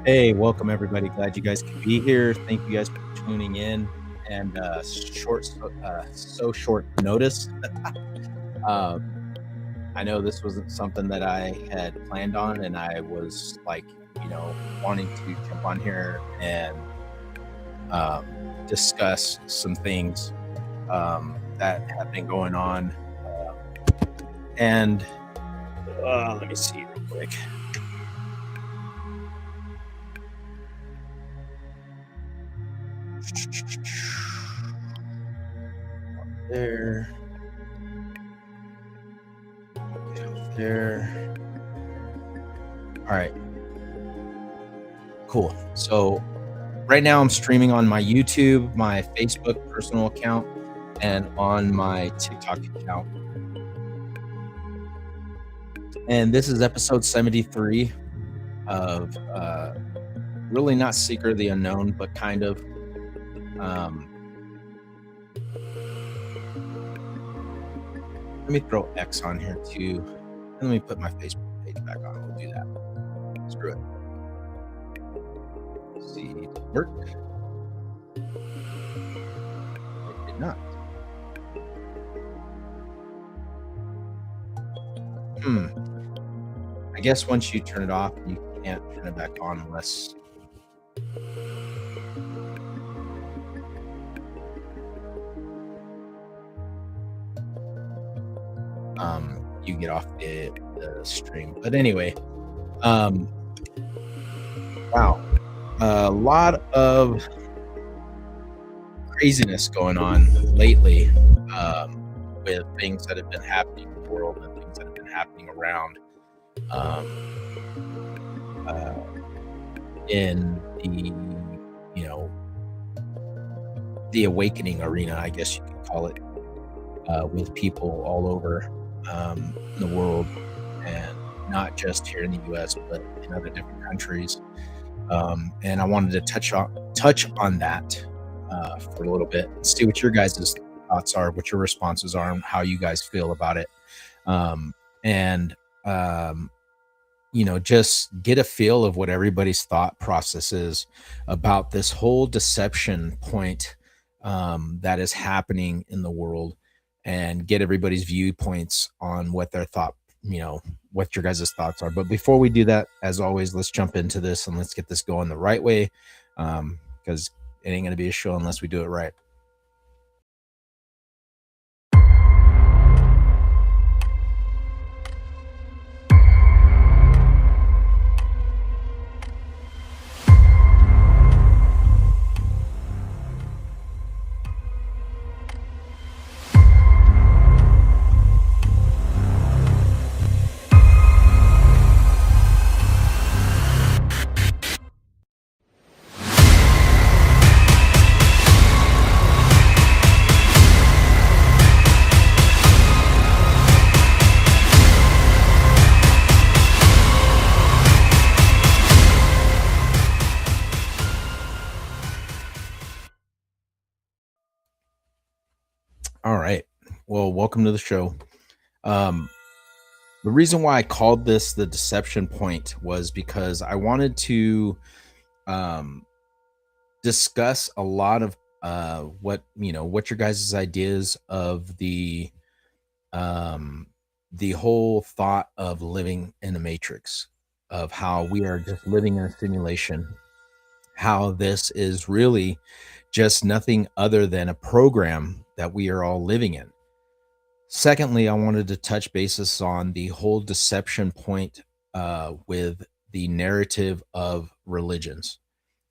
Hey, welcome everybody. Glad you guys could be here. Thank you guys for tuning in and so short notice. Um, I know this wasn't something that I had planned on, and I was like, wanting to jump on here and discuss some things that have been going on. And let me see real quick. There. There. All right. Cool. So right now I'm streaming on my YouTube, my Facebook personal account, and on my TikTok account. And this is episode 73 of really not Seeker of the Unknown, but kind of. Let me throw X on here too. And let me put my Facebook page back on. We'll do that. Screw it. Let's see, did it work? It did not. I guess once you turn it off, you can't turn it back on unless you get off the stream. But anyway, wow, a lot of craziness going on lately with things that have been happening in the world and things that have been happening around in the awakening arena, I guess you could call it, with people all over the world, and not just here in the U.S., but in other different countries. And I wanted to touch on that for a little bit, and see what your guys' thoughts are, what your responses are, and how you guys feel about it. Just get a feel of what everybody's thought process is about this whole deception point that is happening in the world, and get everybody's viewpoints on what their thought, what your guys' thoughts are. But before we do that, as always, let's jump into this and let's get this going the right way, because it ain't going to be a show unless we do it right. All right. Well, welcome to the show. The reason why I called this the deception point was because I wanted to discuss a lot of what your guys' ideas of the whole thought of living in a matrix, of how we are just living in a simulation, how this is really just nothing other than a program that we are all living in. Secondly, I wanted to touch basis on the whole deception point with the narrative of religions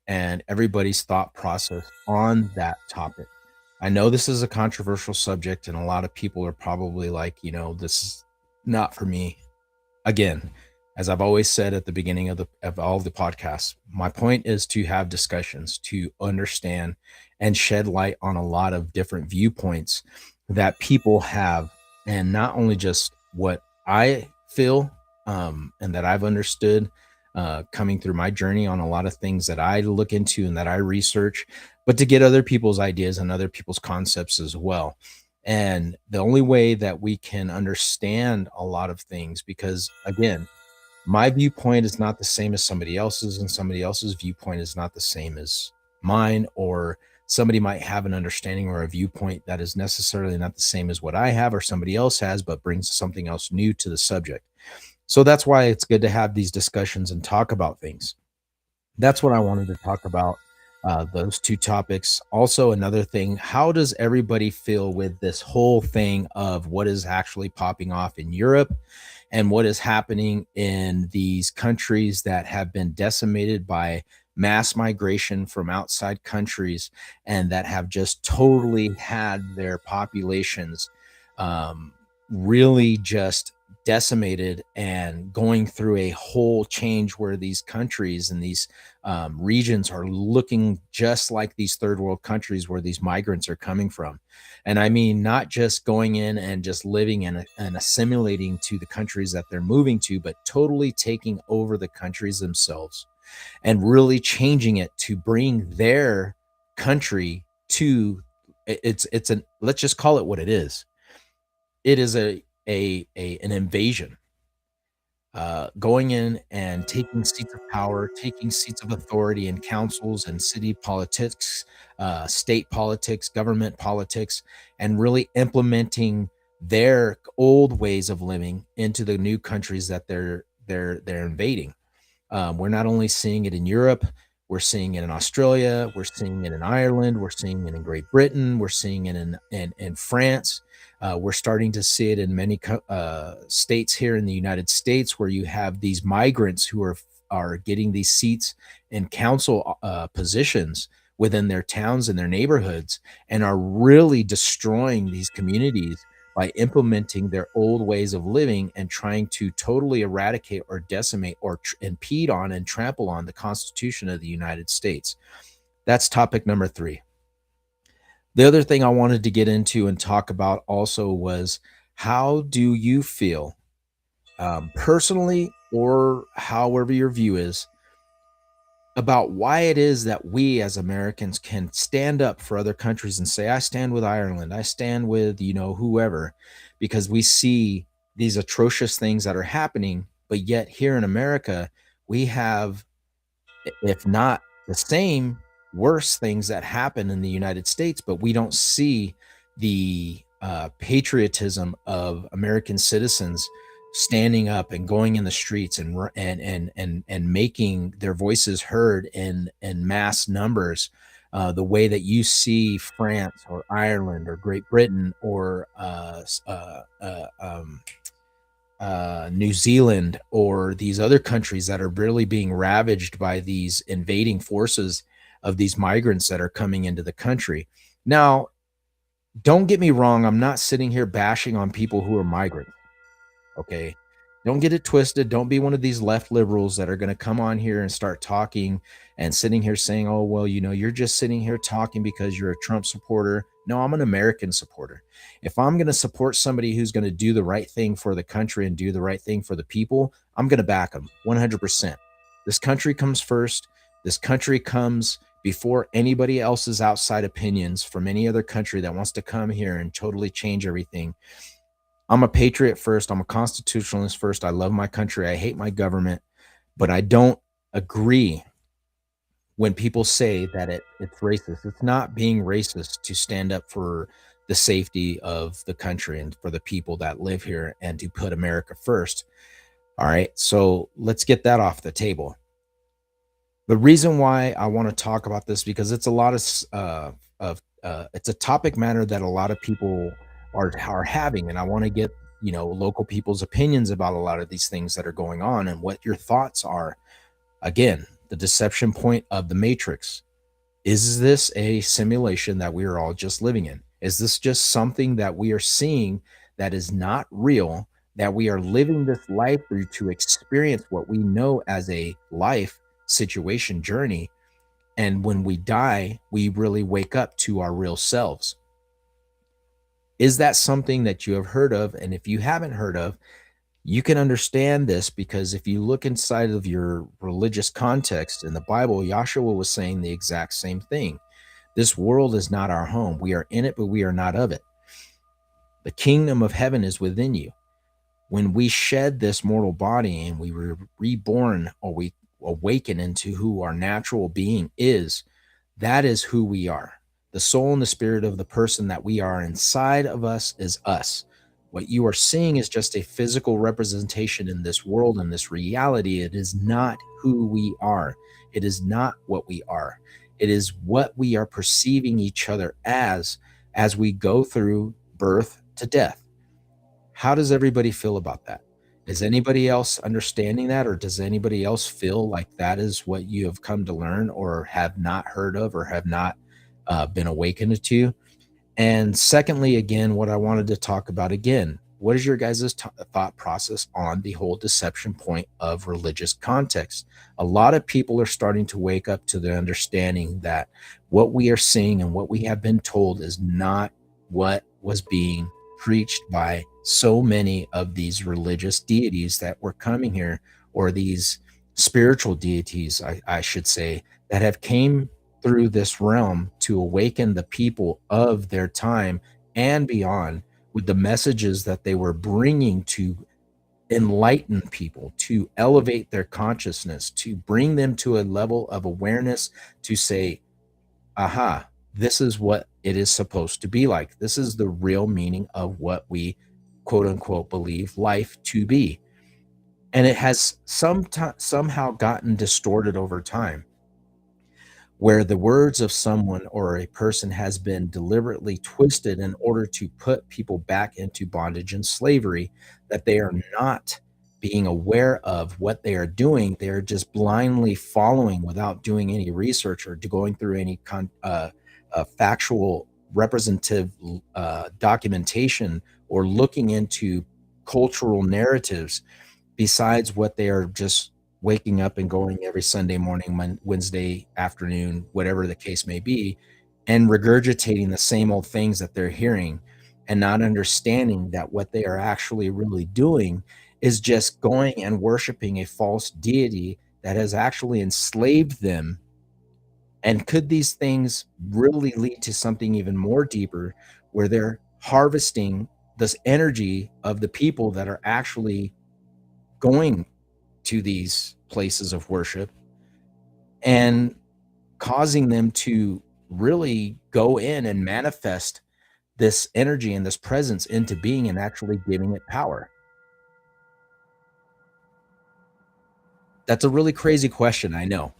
and everybody's thought process on that topic. I know this is a controversial subject, and a lot of people are probably like, this is not for me. Again, as I've always said at the beginning of all the podcasts, my point is to have discussions, to understand and shed light on a lot of different viewpoints that people have, and not only just what I feel and that I've understood coming through my journey on a lot of things that I look into and that I research, but to get other people's ideas and other people's concepts as well. And the only way that we can understand a lot of things, because again, My viewpoint is not the same as somebody else's, and somebody else's viewpoint is not the same as mine, or somebody might have an understanding or a viewpoint that is necessarily not the same as what I have or somebody else has, but brings something else new to the subject. So that's why it's good to have these discussions and talk about things. That's what I wanted to talk about, those two topics. Also, another thing, how does everybody feel with this whole thing of what is actually popping off in Europe and what is happening in these countries that have been decimated by mass migration from outside countries and that have just totally had their populations um, really just decimated and going through a whole change where these countries and these regions are looking just like these third world countries where these migrants are coming from. And I mean, not just going in and just living and assimilating to the countries that they're moving to, but totally taking over the countries themselves and really changing it to bring their country to it's an let's just call it what it is. It is a an invasion, going in and taking seats of power, taking seats of authority in councils and city politics, state politics, government politics, and really implementing their old ways of living into the new countries that they're invading. We're not only seeing it in Europe, we're seeing it in Australia, we're seeing it in Ireland, we're seeing it in Great Britain, we're seeing it in France. We're starting to see it in many states here in the United States, where you have these migrants who are getting these seats in council positions within their towns and their neighborhoods, and are really destroying these communities by implementing their old ways of living and trying to totally eradicate or decimate or impede on and trample on the Constitution of the United States. That's topic number 3. The other thing I wanted to get into and talk about also was, how do you feel, personally, or however your view is, about why it is that we as Americans can stand up for other countries and say, I stand with Ireland, I stand with, whoever, because we see these atrocious things that are happening. But yet here in America, we have, if not the same, worse things that happen in the United States, but we don't see the patriotism of American citizens standing up and going in the streets and making their voices heard in mass numbers, the way that you see France or Ireland or Great Britain or New Zealand or these other countries that are really being ravaged by these invading forces of these migrants that are coming into the country. Now, don't get me wrong, I'm not sitting here bashing on people who are migrants. Okay. Don't get it twisted. Don't be one of these left liberals that are going to come on here and start talking and sitting here saying, oh, well, you're just sitting here talking because you're a Trump supporter. No, I'm an American supporter. If I'm going to support somebody who's going to do the right thing for the country and do the right thing for the people, I'm going to back them 100%. This country comes first. This country comes before anybody else's outside opinions from any other country that wants to come here and totally change everything. I'm a patriot first. I'm a constitutionalist first. I love my country. I hate my government, but I don't agree when people say that it's racist. It's not being racist to stand up for the safety of the country and for the people that live here and to put America first. All right. So let's get that off the table. The reason why I want to talk about this, because it's a lot of it's a topic matter that a lot of people are having, and I want to get local people's opinions about a lot of these things that are going on and what your thoughts are. Again, the deception point of the Matrix. Is this a simulation that we are all just living in? Is this just something that we are seeing that is not real, that we are living this life through to experience what we know as a life situation journey? And when we die, we really wake up to our real selves. Is that something that you have heard of? And if you haven't heard of, you can understand this, because if you look inside of your religious context in the Bible, Yahshua was saying the exact same thing. This world is not our home. We are in it, but we are not of it. The kingdom of heaven is within you. When we shed this mortal body and we were reborn, or we awaken into who our natural being is, that is who we are. The soul and the spirit of the person that we are inside of us is us. What you are seeing is just a physical representation in this world, in this reality. It is not who we are. It is not what we are. It is what we are perceiving each other as we go through birth to death. How does everybody feel about that? Is anybody else understanding that, or does anybody else feel like that is what you have come to learn, or have not heard of, or have not been awakened to? And secondly, again, what I wanted to talk about again, what is your guys' thought process on the whole deception point of religious context? A lot of people are starting to wake up to the understanding that what we are seeing and what we have been told is not what was being preached by so many of these religious deities that were coming here, or these spiritual deities, I should say, that have came through this realm to awaken the people of their time and beyond with the messages that they were bringing to enlighten people, to elevate their consciousness, to bring them to a level of awareness, to say, aha, this is what it is supposed to be like. This is the real meaning of what we quote unquote believe life to be. And it has somehow gotten distorted over time, where the words of someone or a person has been deliberately twisted in order to put people back into bondage and slavery, that they are not being aware of what they are doing. They're just blindly following without doing any research or going through any factual representative documentation, or looking into cultural narratives, besides what they are just waking up and going every Sunday morning, Wednesday afternoon, whatever the case may be, and regurgitating the same old things that they're hearing, and not understanding that what they are actually really doing is just going and worshiping a false deity that has actually enslaved them. And could these things really lead to something even more deeper, where they're harvesting this energy of the people that are actually going to these places of worship, and causing them to really go in and manifest this energy and this presence into being, and actually giving it power? That's a really crazy question, I know.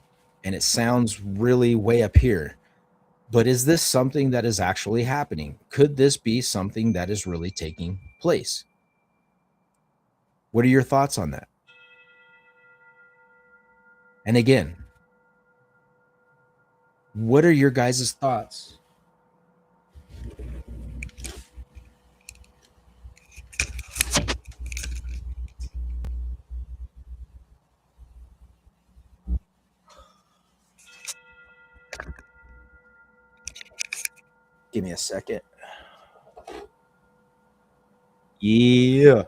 And it sounds really way up here. But is this something that is actually happening? Could this be something that is really taking place? What are your thoughts on that? And again, what are your guys' thoughts? Give me a second. Yeah.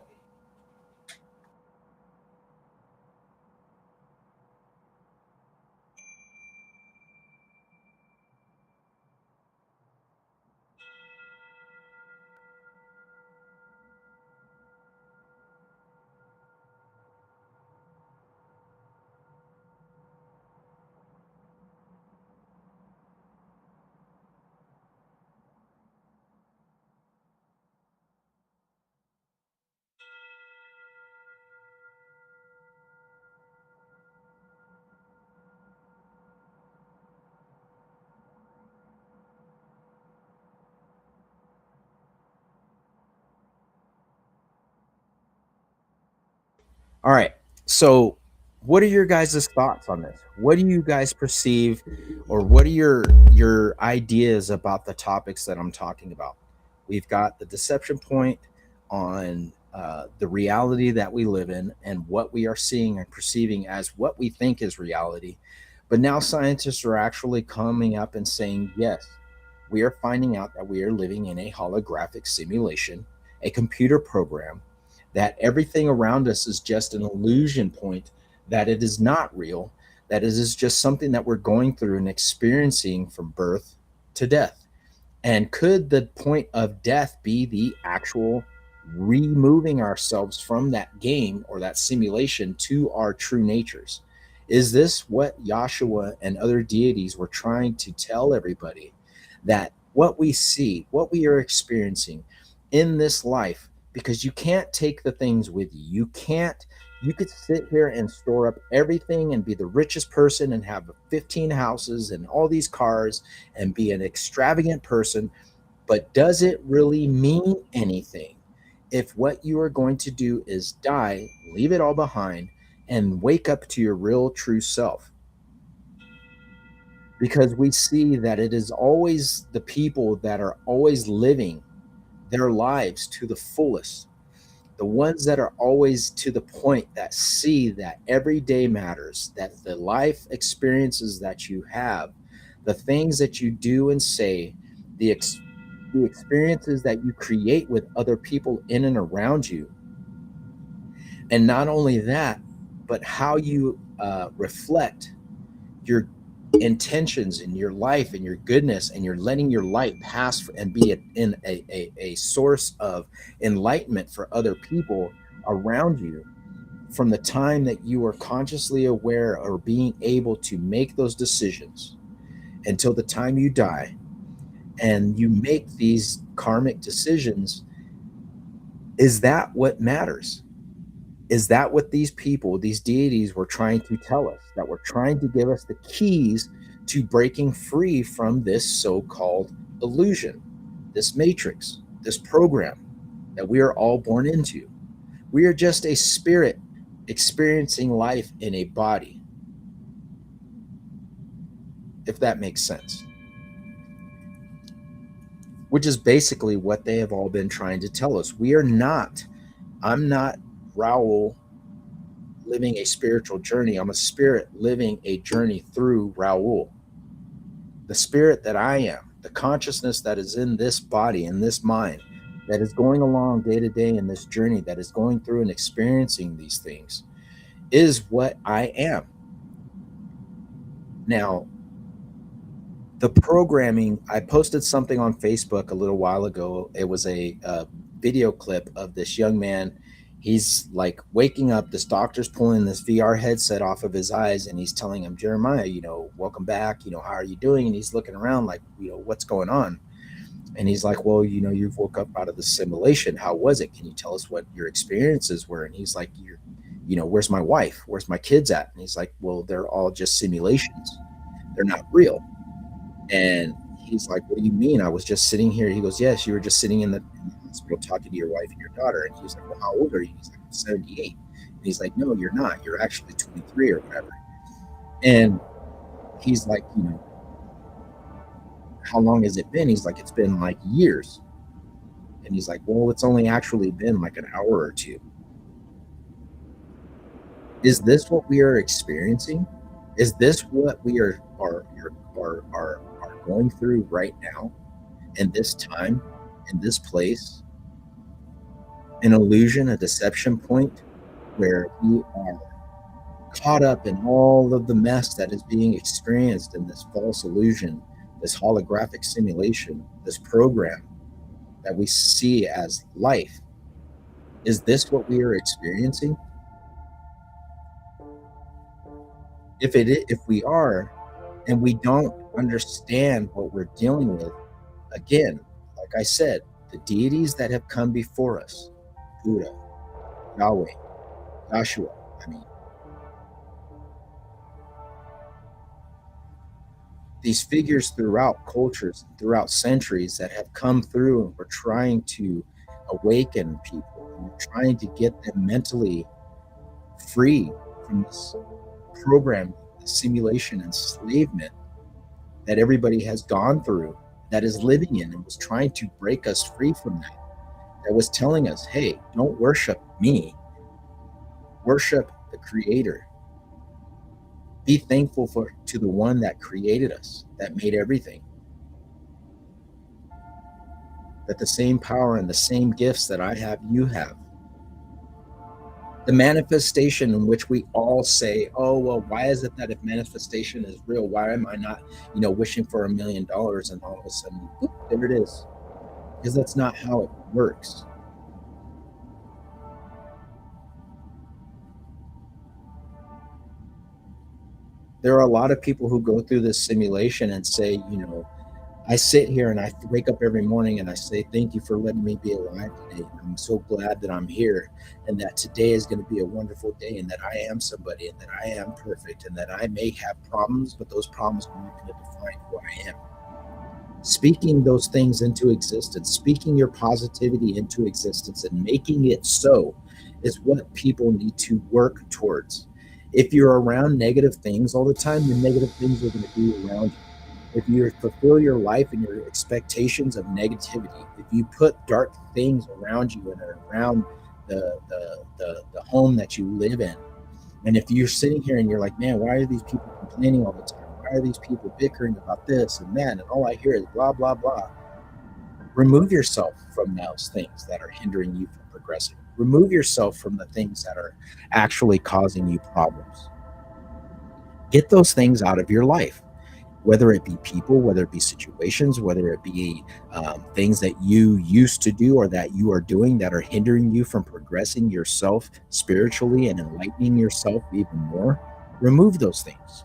All right. So, what are your guys' thoughts on this? What do you guys perceive, or what are your ideas about the topics that I'm talking about? We've got the deception point on the reality that we live in, and what we are seeing and perceiving as what we think is reality. But now scientists are actually coming up and saying, yes, we are finding out that we are living in a holographic simulation, a computer program, that everything around us is just an illusion point, that it is not real, that it is just something that we're going through and experiencing from birth to death. And could the point of death be the actual removing ourselves from that game or that simulation to our true natures. Is this what Yahshua and other deities were trying to tell everybody? That what we see, what we are experiencing in this life, because you can't take the things with you. You can't, you could sit here and store up everything and be the richest person and have 15 houses and all these cars and be an extravagant person, but does it really mean anything if what you are going to do is die, leave it all behind, and wake up to your real true self? Because we see that it is always the people that are always living their lives to the fullest, the ones that are always to the point, that see that every day matters, that the life experiences that you have, the things that you do and say, the experiences that you create with other people in and around you, and not only that, but how you reflect your intentions in your life and your goodness, and you're letting your light pass and be in a source of enlightenment for other people around you, from the time that you are consciously aware or being able to make those decisions until the time you die, and you make these karmic decisions. Is that what matters? Is that what these people, these deities, were trying to tell us? That were trying to give us the keys to breaking free from this so called illusion, this matrix, this program that we are all born into? We are just a spirit experiencing life in a body, if that makes sense. Which is basically what they have all been trying to tell us. We are not, I'm not Raul living a spiritual journey. I'm a spirit living a journey through Raul. The spirit that I am, the consciousness that is in this body, in this mind, that is going along day to day in this journey, that is going through and experiencing these things, is what I am. Now, the programming, I posted something on Facebook a little while ago. It was a video clip of this young man. He's like waking up. This doctor's pulling this VR headset off of his eyes, and he's telling him, Jeremiah, welcome back. How are you doing? And he's looking around like, what's going on? And he's like, well, you've woke up out of the simulation. How was it? Can you tell us what your experiences were? And he's like, where's my wife? Where's my kids at? And he's like, well, they're all just simulations. They're not real. And he's like, what do you mean? I was just sitting here. He goes, yes, you were just sitting in the hospital talking to your wife and your daughter. And he was like, well, how old are you? He's like, I'm 78. And he's like, no, you're not. You're actually 23 or whatever. And he's like, how long has it been? He's like, it's been like years. And he's like, well, it's only actually been like an hour or two. Is this what we are experiencing? Is this what we are going through right now, in this time, in this place? An illusion, a deception point, where we are caught up in all of the mess that is being experienced in this false illusion, this holographic simulation, this program that we see as life. Is this what we are experiencing? If we are, and we don't understand what we're dealing with, again, like I said, the deities that have come before us, Buddha, Yahweh, Joshua, these figures throughout cultures, throughout centuries, that have come through, and we're trying to awaken people, and we're trying to get them mentally free from this program, the simulation enslavement that everybody has gone through, that is living in, and was trying to break us free from that. That was telling us, hey, don't worship me, worship the Creator. Be thankful to the one that created us, that made everything. That the same power and the same gifts that I have, you have. The manifestation in which we all say, oh, well, why is it that if manifestation is real, why am I not, wishing for $1 million, and all of a sudden, whoop, there it is? Because that's not how it works. There are a lot of people who go through this simulation and say, I sit here and I wake up every morning and I say, thank you for letting me be alive today. I'm so glad that I'm here and that today is going to be a wonderful day and that I am somebody and that I am perfect and that I may have problems, but those problems are not going to define who I am. Speaking those things into existence, speaking your positivity into existence and making it so is what people need to work towards. If you're around negative things all the time, the negative things are going to be around you. If you fulfill your life and your expectations of negativity, if you put dark things around you and around the home that you live in, and if you're sitting here and you're like, man, why are these people complaining all the time? Why are these people bickering about this and that? And all I hear is blah, blah, blah. Remove yourself from those things that are hindering you from progressing. Remove yourself from the things that are actually causing you problems. Get those things out of your life, whether it be people, whether it be situations, whether it be things that you used to do or that you are doing that are hindering you from progressing yourself spiritually and enlightening yourself even more. Remove those things.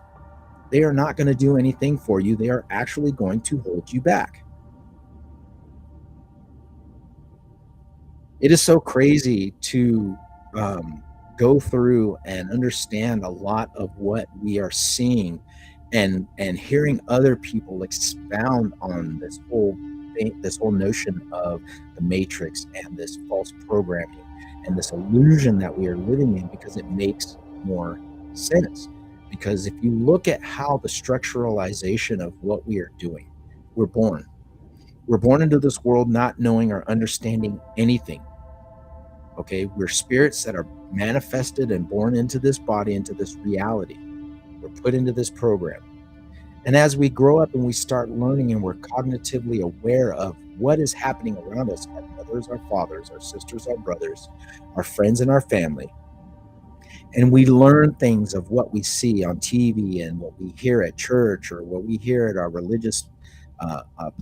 They are not going to do anything for you. They are actually going to hold you back. It is so crazy to go through and understand a lot of what we are seeing and hearing other people expound on this whole thing, this whole notion of the matrix and this false programming and this illusion that we are living in, because it makes more sense. Because if you look at how the structuralization of what we are doing, we're born. We're born into this world not knowing or understanding anything. Okay, we're spirits that are manifested and born into this body, into this reality. We're put into this program. And as we grow up and we start learning and we're cognitively aware of what is happening around us, our mothers, our fathers, our sisters, our brothers, our friends, and our family, and we learn things of what we see on TV and what we hear at church or what we hear at our religious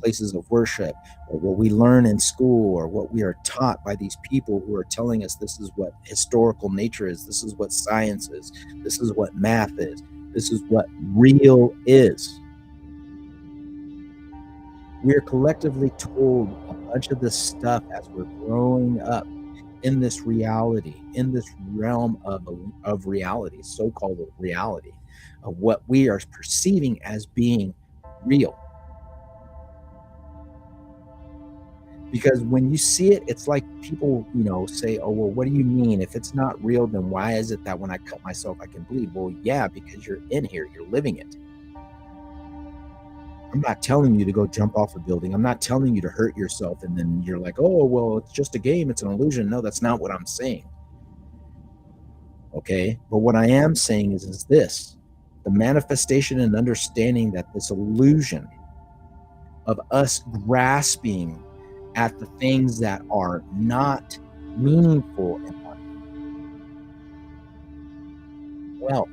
places of worship, or what we learn in school, or what we are taught by these people who are telling us this is what historical nature is, this is what science is, this is what math is, this is what real is. We are collectively told a bunch of this stuff as we're growing up in this reality, in this realm of reality, so-called reality, of what we are perceiving as being real. Because when you see it, it's like people, say, oh, well, what do you mean? If it's not real, then why is it that when I cut myself, I can bleed? Well, yeah, because you're in here, you're living it. I'm not telling you to go jump off a building. I'm not telling you to hurt yourself and then you're like, oh, well, it's just a game, it's an illusion. No, that's not what I'm saying. Okay, but what I am saying is this: the manifestation and understanding that this illusion of us grasping at the things that are not meaningful in life, wealth,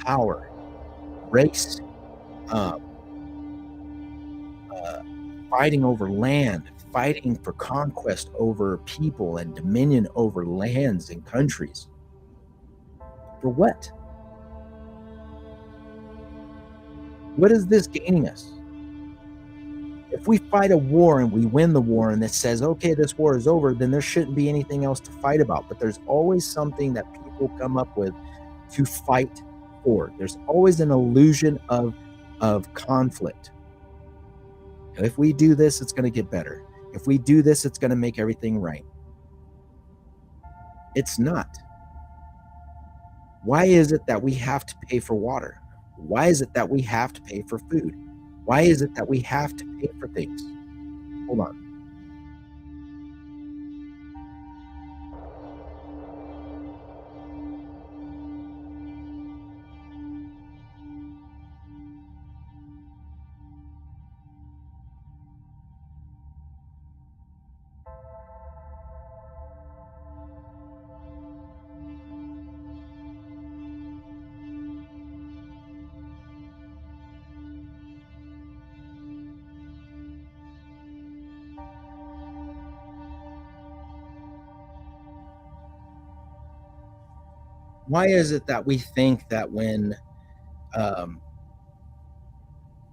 power, race, uh, uh, fighting over land, fighting for conquest over people and dominion over lands and countries. For what? What is this gaining us? If we fight a war and we win the war and it says, okay, this war is over, then there shouldn't be anything else to fight about. But there's always something that people come up with to fight for. There's always an illusion of conflict. If we do this, it's going to get better. If we do this, it's going to make everything right. It's not. Why is it that we have to pay for water? Why is it that we have to pay for food? Why is it that we have to pay for things? Hold on. Why is it that we think that when um,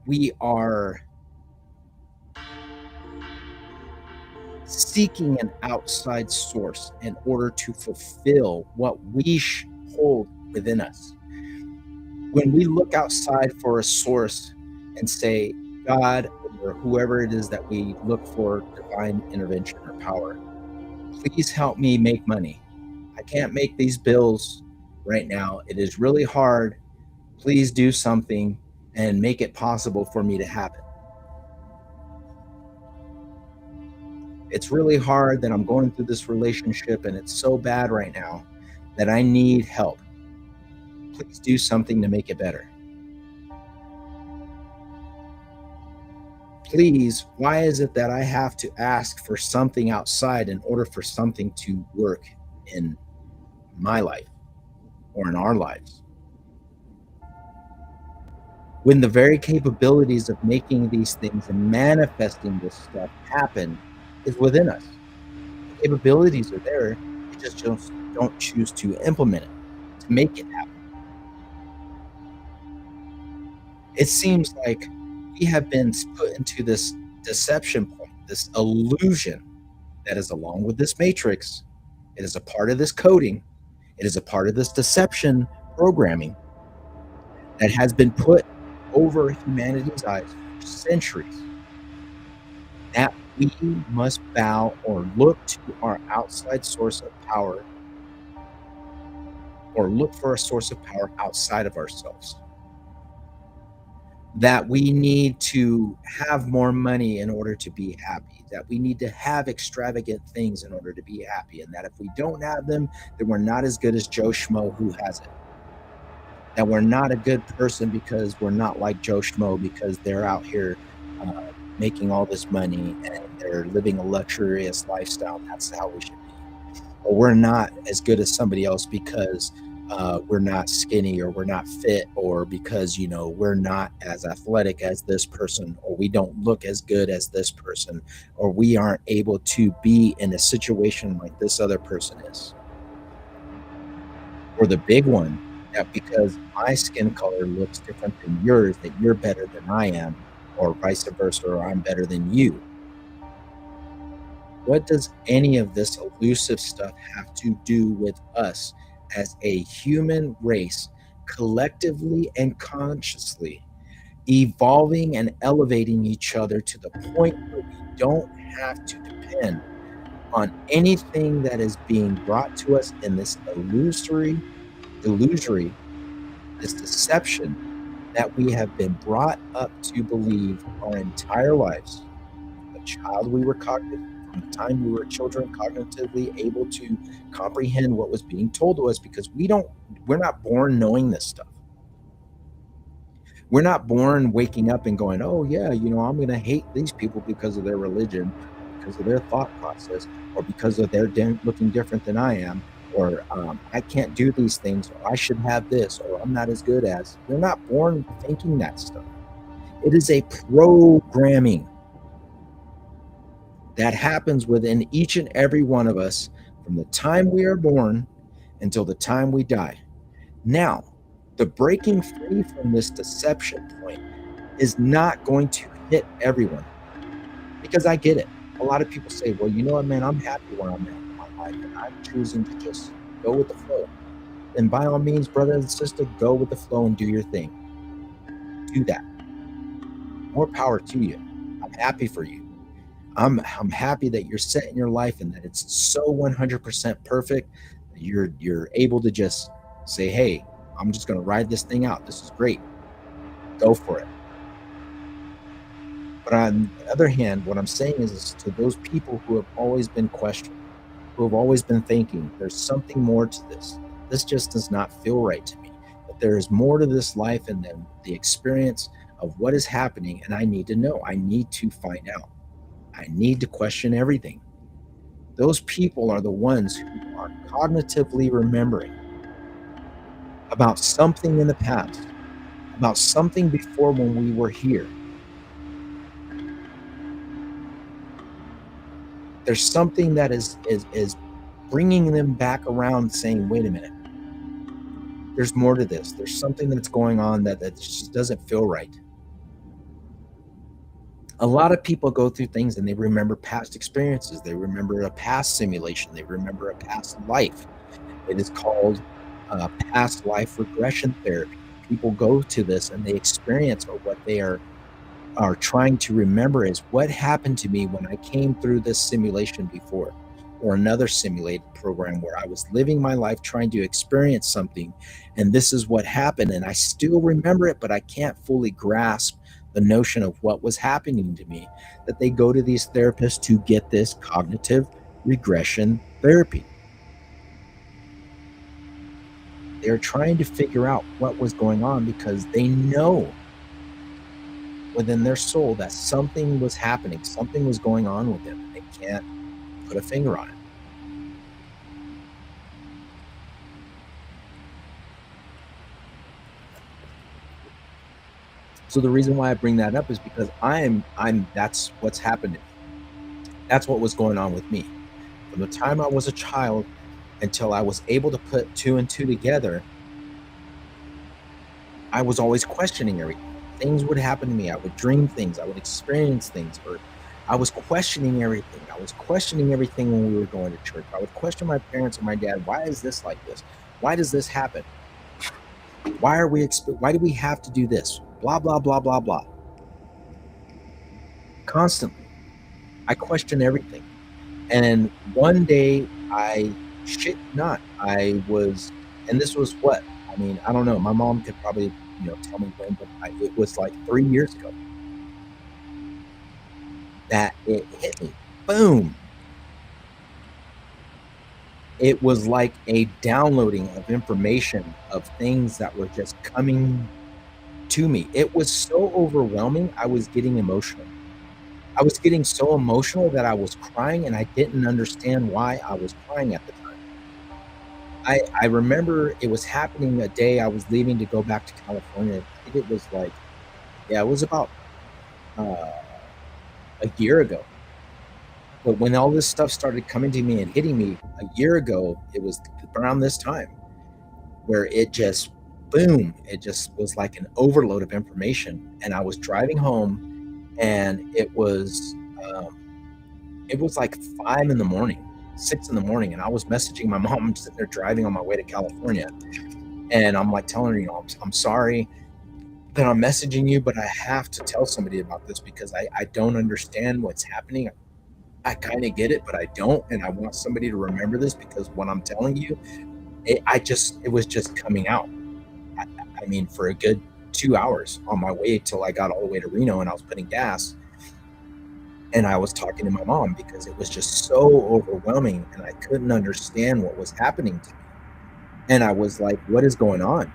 we are seeking an outside source in order to fulfill what we hold within us. When we look outside for a source and say, God, or whoever it is that we look for divine intervention or power, please help me make money. I can't make these bills right now. It is really hard. Please do something and make it possible for me to have it. It's really hard that I'm going through this relationship and it's so bad right now that I need help. Please do something to make it better. Please, why is it that I have to ask for something outside in order for something to work in my life or in our lives? When the very capabilities of making these things and manifesting this stuff happen is within us. The capabilities are there. You just don't choose to implement it to make it happen. It seems like we have been put into this deception point, this illusion that is along with this matrix. It is a part of this coding. It is a part of this deception programming that has been put over humanity's eyes for centuries, that we must bow or look to our outside source of power or look for a source of power outside of ourselves. That we need to have more money in order to be happy, that we need to have extravagant things in order to be happy, and that if we don't have them, then we're not as good as Joe Schmo who has it. That we're not a good person because we're not like Joe Schmo because they're out here making all this money and they're living a luxurious lifestyle. And that's how we should be. Or we're not as good as somebody else because we're not skinny or we're not fit or because we're not as athletic as this person or we don't look as good as this person or we aren't able to be in a situation like this other person is. Or the big one, that because my skin color looks different than yours, that you're better than I am, or vice versa, or I'm better than you. What does any of this elusive stuff have to do with us as a human race, collectively and consciously evolving and elevating each other to the point where we don't have to depend on anything that is being brought to us in this illusory, this deception that we have been brought up to believe our entire lives? The child we were cognitive, from the time we were children, cognitively able to comprehend what was being told to us, because we're not born knowing this stuff. We're not born waking up and going, oh yeah, I'm going to hate these people because of their religion, because of their thought process, or because of their looking different than I am, or I can't do these things, or I should have this, or I'm not as good as. We're not born thinking that stuff. It is a programming that happens within each and every one of us from the time we are born until the time we die. Now, the breaking free from this deception point is not going to hit everyone, because I get it. A lot of people say, well, you know what, man, I'm happy where I'm at in my life and I'm choosing to just go with the flow. And by all means, brother and sister, go with the flow and do your thing. Do that. More power to you. I'm happy for you. I'm happy that you're set in your life and that it's so 100% perfect that you're able to just say, hey, I'm just going to ride this thing out. This is great. Go for it. But on the other hand, what I'm saying is to those people who have always been questioning, who have always been thinking, there's something more to this. This just does not feel right to me. But there is more to this life and then the experience of what is happening. And I need to know. I need to find out. I need to question everything. Those people are the ones who are cognitively remembering about something in the past, about something before when we were here. There's something that is bringing them back around saying, wait a minute, There's more to this. There's something that's going on that just doesn't feel right. A lot of people go through things and they remember past experiences. They remember a past simulation. They remember a past life. It is called past life regression therapy. People go to this and they experience, or what they are trying to remember is, what happened to me when I came through this simulation before, or another simulated program where I was living my life trying to experience something, and this is what happened, and I still remember it, but I can't fully grasp the notion of what was happening to me. That they go to these therapists to get this cognitive regression therapy. They're trying to figure out what was going on because they know within their soul that something was happening, something was going on with them, and they can't put a finger on it. So the reason why I bring that up is because I'm that's what's happened to me. That's what was going on with me. From the time I was a child until I was able to put two and two together, I was always questioning everything. Things would happen to me. I would dream things, I would experience things, or I was questioning everything. I was questioning everything when we were going to church. I would question my parents or my dad, why is this like this? Why does this happen? Why do we have to do this? Blah blah blah blah blah. Constantly. I question everything. And one day, I shit you not, I was, and this was what, I mean, I don't know. My mom could probably, tell me when, but it was like 3 years ago that it hit me. Boom. It was like a downloading of information, of things that were just coming to me. It was so overwhelming. I was getting emotional. I was getting so emotional that I was crying, and I didn't understand why I was crying at the time. I remember it was happening a day I was leaving to go back to California. I think it was like, yeah, it was about uh, a year ago. But when all this stuff started coming to me and hitting me a year ago, it was around this time where it just, boom, it just was like an overload of information. And I was driving home, and um, it was like 5 in the morning, 6 in the morning, and I was messaging my mom. I'm sitting there driving on my way to California, and I'm like telling her, I'm sorry that I'm messaging you, but I have to tell somebody about this because I don't understand what's happening. I kind of get it, but I don't, and I want somebody to remember this because what I'm telling you, it was just coming out. I, I mean, for a good 2 hours on my way till I got all the way to Reno, and I was putting gas, and I was talking to my mom because it was just so overwhelming, and I couldn't understand what was happening to me. And I was like, what is going on?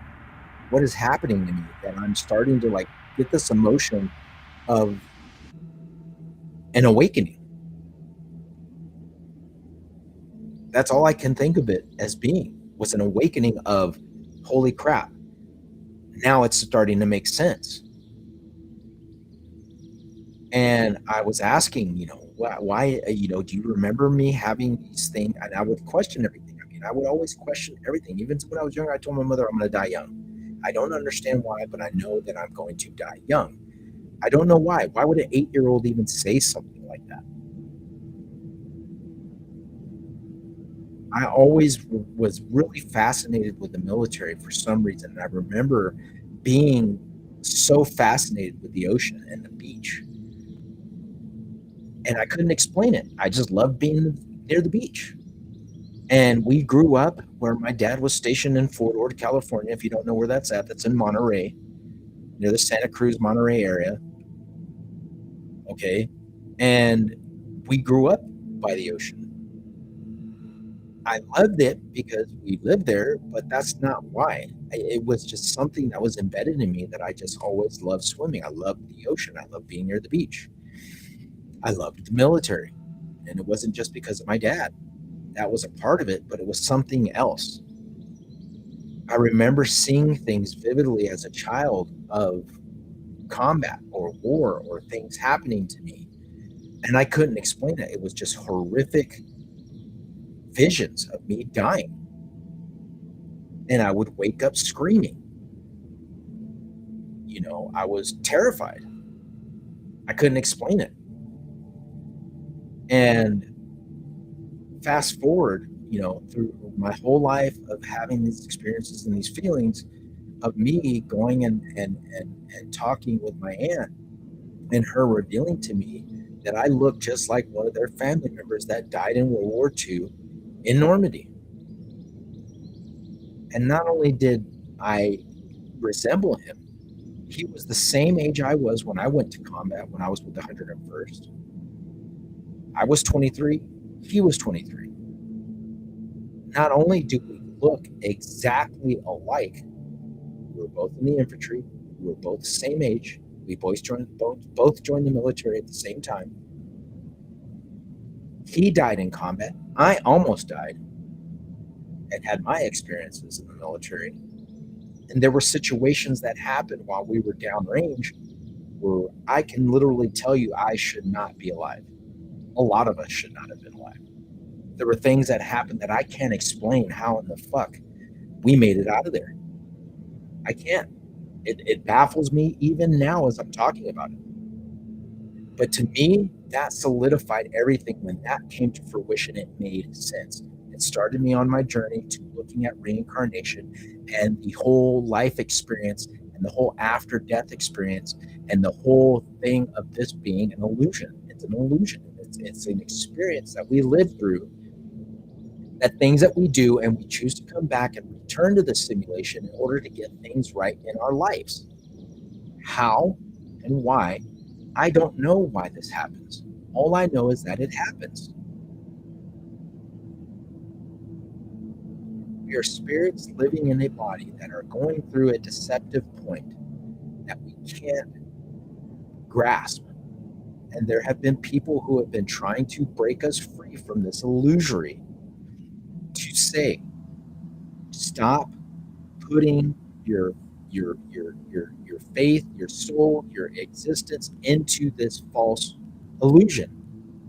What is happening to me that I'm starting to like get this emotion of an awakening? That's all I can think of it as being, was an awakening of, holy crap, now it's starting to make sense. And I was asking, why, do you remember me having these things? And I would question everything. I mean, I would always question everything. Even when I was younger, I told my mother I'm going to die young. I don't understand why, but I know that I'm going to die young. I don't know why. Why would an 8-year-old even say something like that? I always was really fascinated with the military for some reason. And I remember being so fascinated with the ocean and the beach, and I couldn't explain it. I just loved being near the beach. And we grew up where my dad was stationed in Fort Ord, California. If you don't know where that's at, that's in Monterey, near the Santa Cruz, Monterey area. Okay. And we grew up by the ocean. I loved it because we lived there, but that's not why. It was just something that was embedded in me that I just always loved swimming. I loved the ocean. I loved being near the beach. I loved the military. And it wasn't just because of my dad. That was a part of it, but it was something else. I remember seeing things vividly as a child of combat or war or things happening to me, and I couldn't explain it. It was just horrific visions of me dying. and I would wake up screaming. I was terrified. I couldn't explain it. And fast forward, through my whole life of having these experiences and these feelings, of me going and talking with my aunt, and her revealing to me that I looked just like one of their family members that died in World War II in Normandy. And not only did I resemble him, he was the same age I was when I went to combat, when I was with the 101st. I was 23, he was 23. Not only do we look exactly alike, we were both in the infantry, we were both the same age, we both joined the military at the same time. He died in combat. I almost died and had my experiences in the military. And there were situations that happened while we were downrange where I can literally tell you I should not be alive. A lot of us should not have been alive. There were things that happened that I can't explain how in the fuck we made it out of there. I can't. It baffles me even now as I'm talking about it. But to me, that solidified everything. When that came to fruition, it made sense. It started me on my journey to looking at reincarnation and the whole life experience and the whole after death experience and the whole thing of this being an illusion. It's an illusion. It's an experience that we live through, that things that we do, and we choose to come back and return to the simulation in order to get things right in our lives. How and why, I don't know why this happens. All I know is that it happens. We are spirits living in a body that are going through a deceptive point that we can't grasp. And there have been people who have been trying to break us free from this illusory, to say, stop putting your faith, your soul, your existence into this false illusion,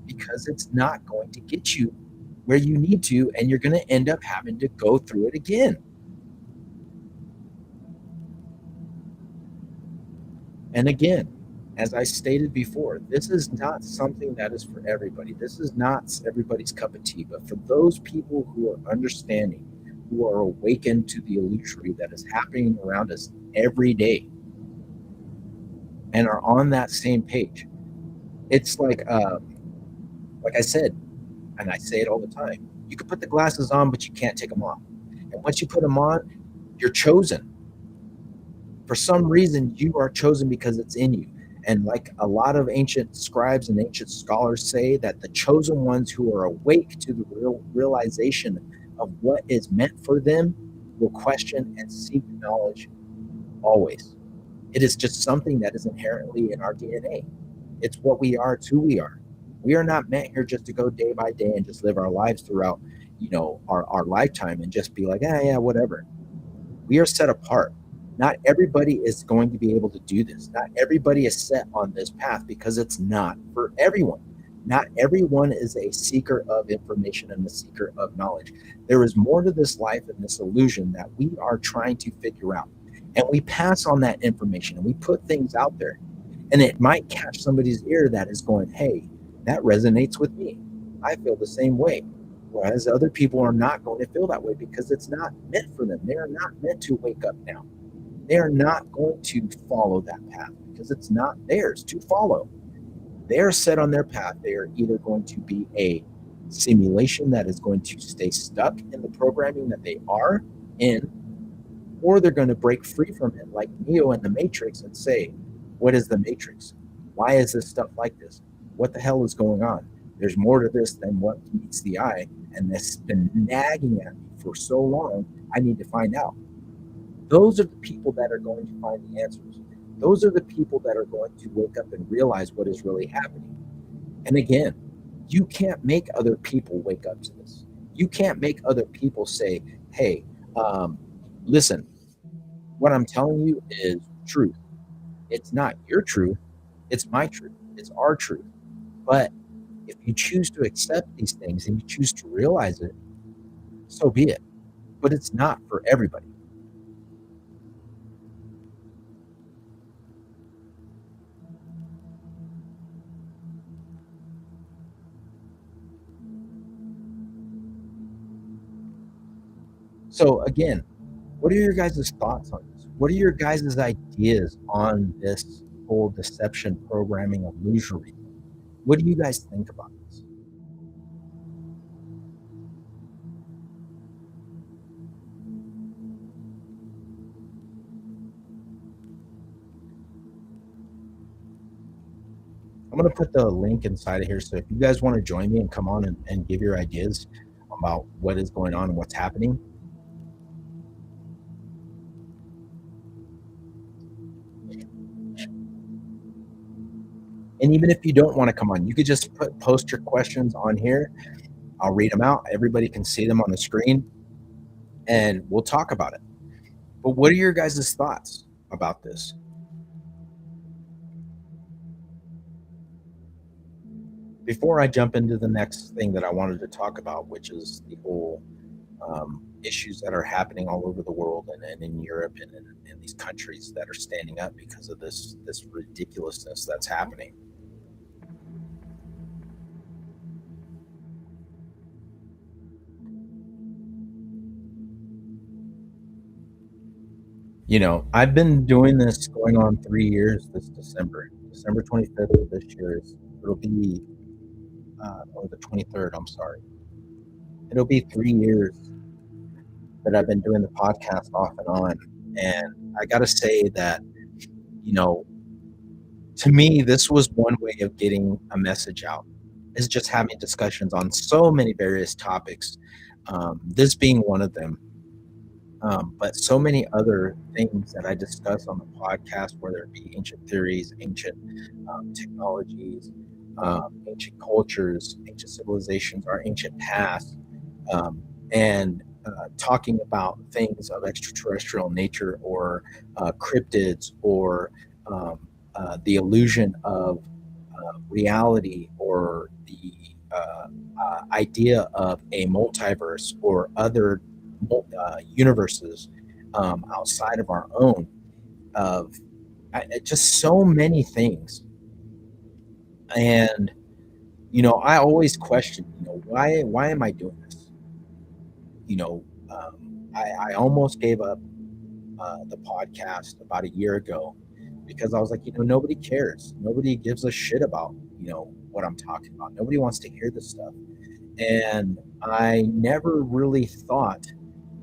because it's not going to get you where you need to, and you're going to end up having to go through it again. And again, as I stated before, this is not something that is for everybody. This is not everybody's cup of tea. But for those people who are understanding, who are awakened to the illusory that is happening around us every day, and are on that same page, it's like I said, and I say it all the time, you can put the glasses on, but you can't take them off. And once you put them on, you're chosen. For some reason, you are chosen because it's in you. And like a lot of ancient scribes and ancient scholars say, that the chosen ones who are awake to the realization of what is meant for them will question and seek knowledge always. It is just something that is inherently in our DNA. It's what we are, it's who we are. We are not meant here just to go day by day and just live our lives throughout, our lifetime and just be like, yeah, whatever. We are set apart. Not everybody is going to be able to do this. Not everybody is set on this path, because it's not for everyone. Not everyone is a seeker of information and a seeker of knowledge. There is more to this life and this illusion that we are trying to figure out. And we pass on that information and we put things out there. And it might catch somebody's ear that is going, hey, that resonates with me. I feel the same way. Whereas other people are not going to feel that way, because it's not meant for them. They are not meant to wake up now. They are not going to follow that path, because it's not theirs to follow. They're set on their path. They are either going to be a simulation that is going to stay stuck in the programming that they are in, or they're going to break free from it like Neo in the Matrix and say, what is the Matrix? Why is this stuff like this? What the hell is going on? There's more to this than what meets the eye, and this has been nagging at me for so long. I need to find out. Those are the people that are going to find the answers. Those are the people that are going to wake up and realize what is really happening. And again, you can't make other people wake up to this. You can't make other people say, hey, listen, what I'm telling you is truth. It's not your truth. It's my truth. It's our truth. But if you choose to accept these things and you choose to realize it, so be it. But it's not for everybody. So again, what are your guys' thoughts on this? What are your guys' ideas on this whole deception programming illusory? What do you guys think about this? I'm gonna put the link inside of here, so if you guys want to join me and come on and give your ideas about what is going on and what's happening. And even if you don't want to come on, you could just post your questions on here. I'll read them out. Everybody can see them on the screen, and we'll talk about it. But what are your guys' thoughts about this? Before I jump into the next thing that I wanted to talk about, which is the whole issues that are happening all over the world and in Europe and in these countries that are standing up because of this ridiculousness that's happening. You know, I've been doing this going on 3 years this December. December 25th of this year is it'll be or the 23rd, I'm sorry. It'll be 3 years that I've been doing the podcast off and on. And I gotta say that, you know, to me, this was one way of getting a message out, is just having discussions on so many various topics, this being one of them. But so many other things that I discuss on the podcast, whether it be ancient theories, ancient technologies, ancient cultures, ancient civilizations, our ancient past, and talking about things of extraterrestrial nature or cryptids or the illusion of reality or the idea of a multiverse or other universes outside of our own of just so many things. And I always question, why am I doing this? I almost gave up the podcast about a year ago because I was like, nobody cares. Nobody gives a shit about, what I'm talking about. Nobody wants to hear this stuff. And I never really thought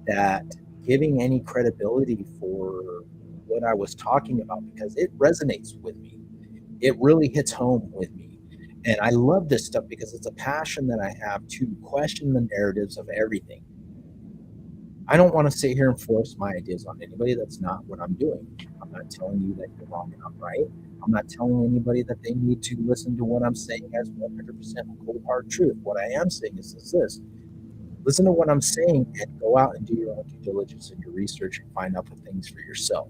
that giving any credibility for what I was talking about, because it resonates with me. It really hits home with me. And I love this stuff because it's a passion that I have to question the narratives of everything. I don't want to sit here and force my ideas on anybody. That's not what I'm doing. I'm not telling you that you're wrong and I'm right. I'm not telling anybody that they need to listen to what I'm saying as 100% cold hard truth. What I am saying is this. Listen to what I'm saying and go out and do your own due diligence and your research and find out the things for yourself.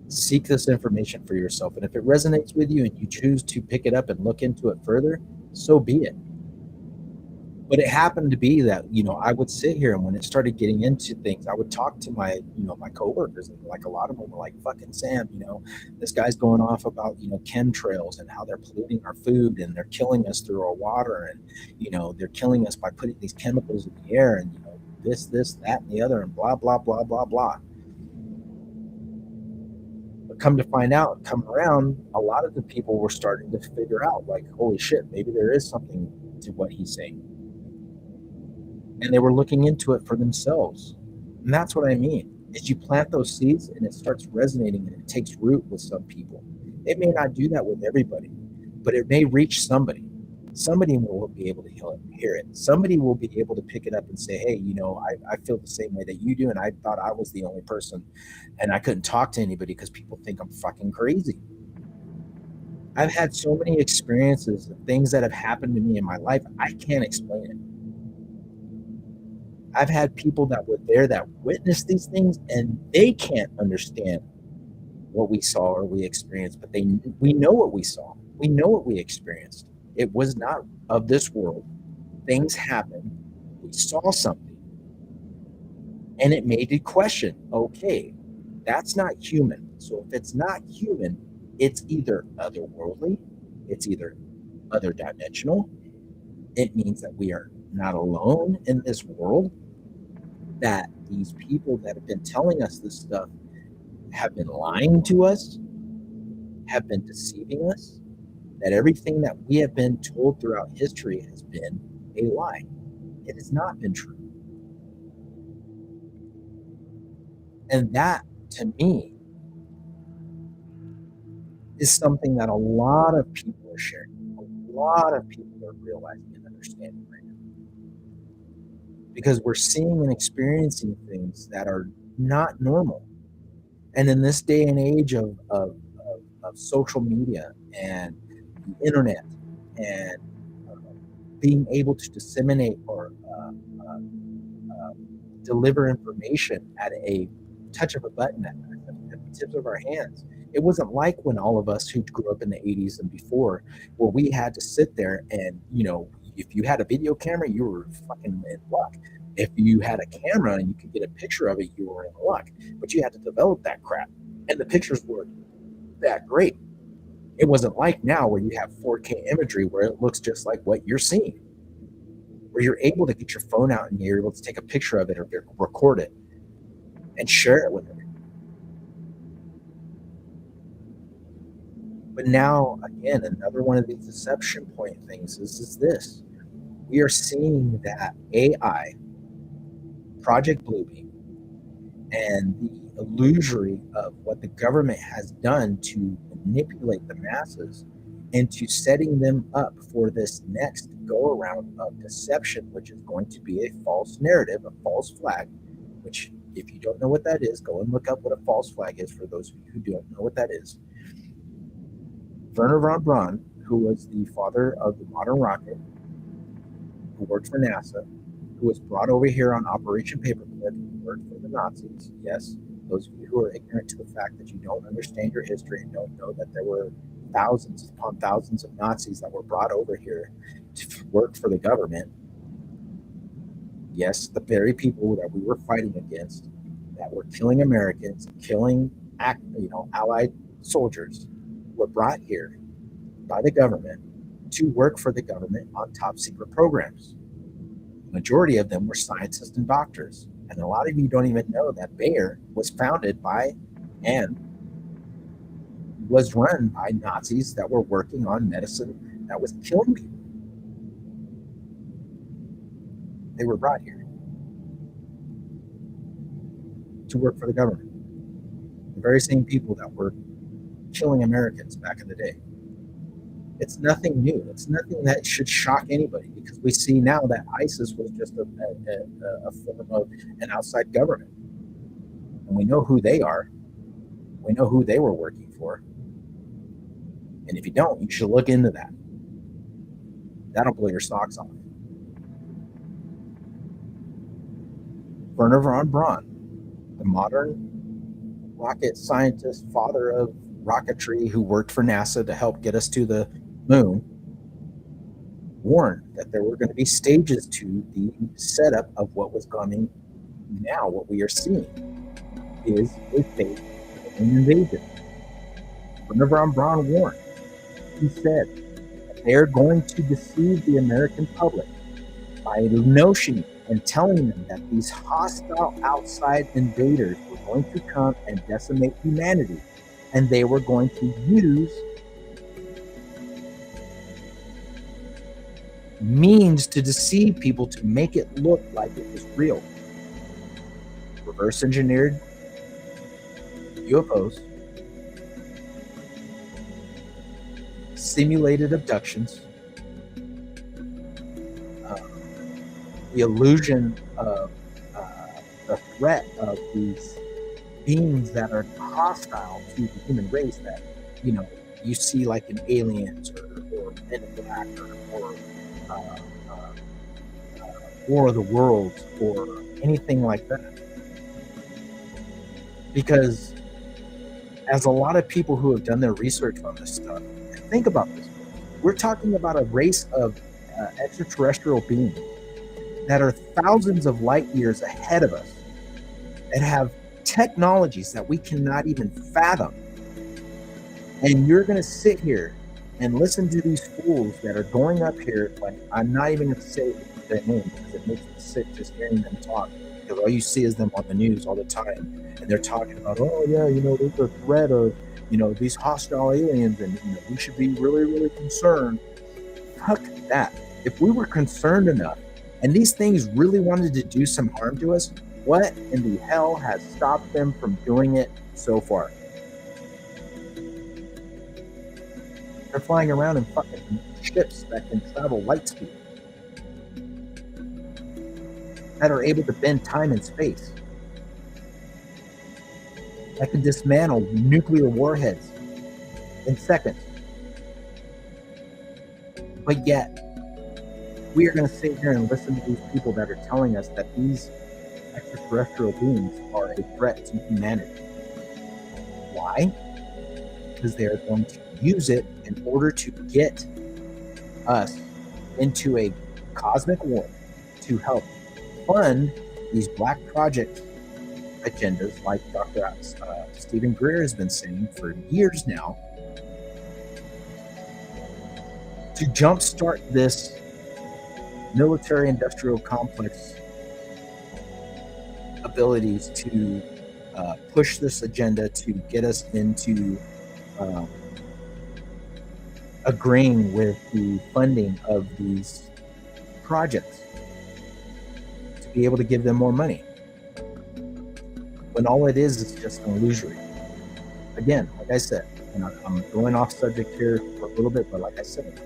Seek this information for yourself. And if it resonates with you and you choose to pick it up and look into it further, so be it. But it happened to be that, I would sit here and when it started getting into things, I would talk to my coworkers, and like a lot of them were like, fucking Sam, this guy's going off about, chemtrails and how they're polluting our food and they're killing us through our water. And, they're killing us by putting these chemicals in the air and, this, that, and the other, and blah, blah, blah, blah, blah. But come to find out, come around, a lot of the people were starting to figure out, like, holy shit, maybe there is something to what he's saying. And they were looking into it for themselves. And that's what I mean, is you plant those seeds and it starts resonating and it takes root with some people. It may not do that with everybody, but it may reach somebody. Somebody will be able to hear it. Somebody will be able to pick it up and say, hey, I feel the same way that you do. And I thought I was the only person and I couldn't talk to anybody because people think I'm fucking crazy. I've had so many experiences, things that have happened to me in my life, I can't explain it. I've had people that were there that witnessed these things and they can't understand what we saw or we experienced, but we know what we saw. We know what we experienced. It was not of this world. Things happened. We saw something. And it made you question, okay, that's not human. So if it's not human, it's either otherworldly, it's either other dimensional. It means that we are not alone in this world, that these people that have been telling us this stuff have been lying to us, have been deceiving us, that everything that we have been told throughout history has been a lie. It has not been true. And that, to me, is something that a lot of people are sharing. A lot of people are realizing and understanding right now. Because we're seeing and experiencing things that are not normal. And in this day and age of social media and the internet and being able to disseminate or deliver information at a touch of a button at the tips of our hands. It wasn't like when all of us who grew up in the 80s and before, where we had to sit there and, if you had a video camera, you were fucking in luck. If you had a camera and you could get a picture of it, you were in luck. But you had to develop that crap. And the pictures were that great. It wasn't like now where you have 4K imagery where it looks just like what you're seeing, where you're able to get your phone out and you're able to take a picture of it or record it and share it with everyone. But now, again, another one of these deception point things is this. We are seeing that AI, Project Bluebeam, and the illusory of what the government has done to manipulate the masses into setting them up for this next go-around of deception, which is going to be a false narrative, a false flag, which, if you don't know what that is, go and look up what a false flag is for those of you who don't know what that is. Wernher von Braun, who was the father of the modern rocket, who worked for NASA, who was brought over here on Operation Paperclip, who worked for the Nazis. Yes, those of you who are ignorant to the fact that you don't understand your history and don't know that there were thousands upon thousands of Nazis that were brought over here to work for the government. Yes, the very people that we were fighting against, that were killing Americans, killing Allied soldiers, were brought here by the government to work for the government on top secret programs. The majority of them were scientists and doctors. And a lot of you don't even know that Bayer was founded by and was run by Nazis that were working on medicine that was killing people. They were brought here to work for the government. The very same people that were killing Americans back in the day. It's nothing new. It's nothing that should shock anybody, because we see now that ISIS was just a form of an outside government. And we know who they are. We know who they were working for. And if you don't, you should look into that. That'll blow your socks off. Wernher von Braun, the modern rocket scientist, father of rocketry, who worked for NASA to help get us to the moon, warned that there were going to be stages to the setup of what was coming now. What we are seeing is a fake invasion. Wernher von Braun warned. He said that they are going to deceive the American public by notioning and telling them that these hostile outside invaders were going to come and decimate humanity, and they were going to use means to deceive people to make it look like it was real. Reverse engineered UFOs, simulated abductions, the illusion of the threat of these beings that are hostile to the human race, that you see like in Aliens or Men in Black or War of the Worlds or anything like that. Because as a lot of people who have done their research on this stuff, think about this. We're talking about a race of extraterrestrial beings that are thousands of light years ahead of us, that have technologies that we cannot even fathom. And you're going to sit here and listen to these fools that are going up here, like, I'm not even going to say their name because it makes me sick just hearing them talk, because all you see is them on the news all the time, and they're talking about, oh yeah, there's a threat of, these hostile aliens, and we should be really, really concerned. Fuck that. If we were concerned enough, and these things really wanted to do some harm to us, what in the hell has stopped them from doing it so far? They're flying around in fucking ships that can travel light speed, that are able to bend time and space, that can dismantle nuclear warheads in seconds. But yet, we are going to sit here and listen to these people that are telling us that these extraterrestrial beings are a threat to humanity. Why? Because they are going to use it in order to get us into a cosmic war to help fund these black project agendas, like Dr. Stephen Greer has been saying for years now, to jumpstart this military-industrial complex abilities to push this agenda to get us into agreeing with the funding of these projects, to be able to give them more money, when all it is just an illusory. Again, like I said, and I'm going off subject here for a little bit, but like I said,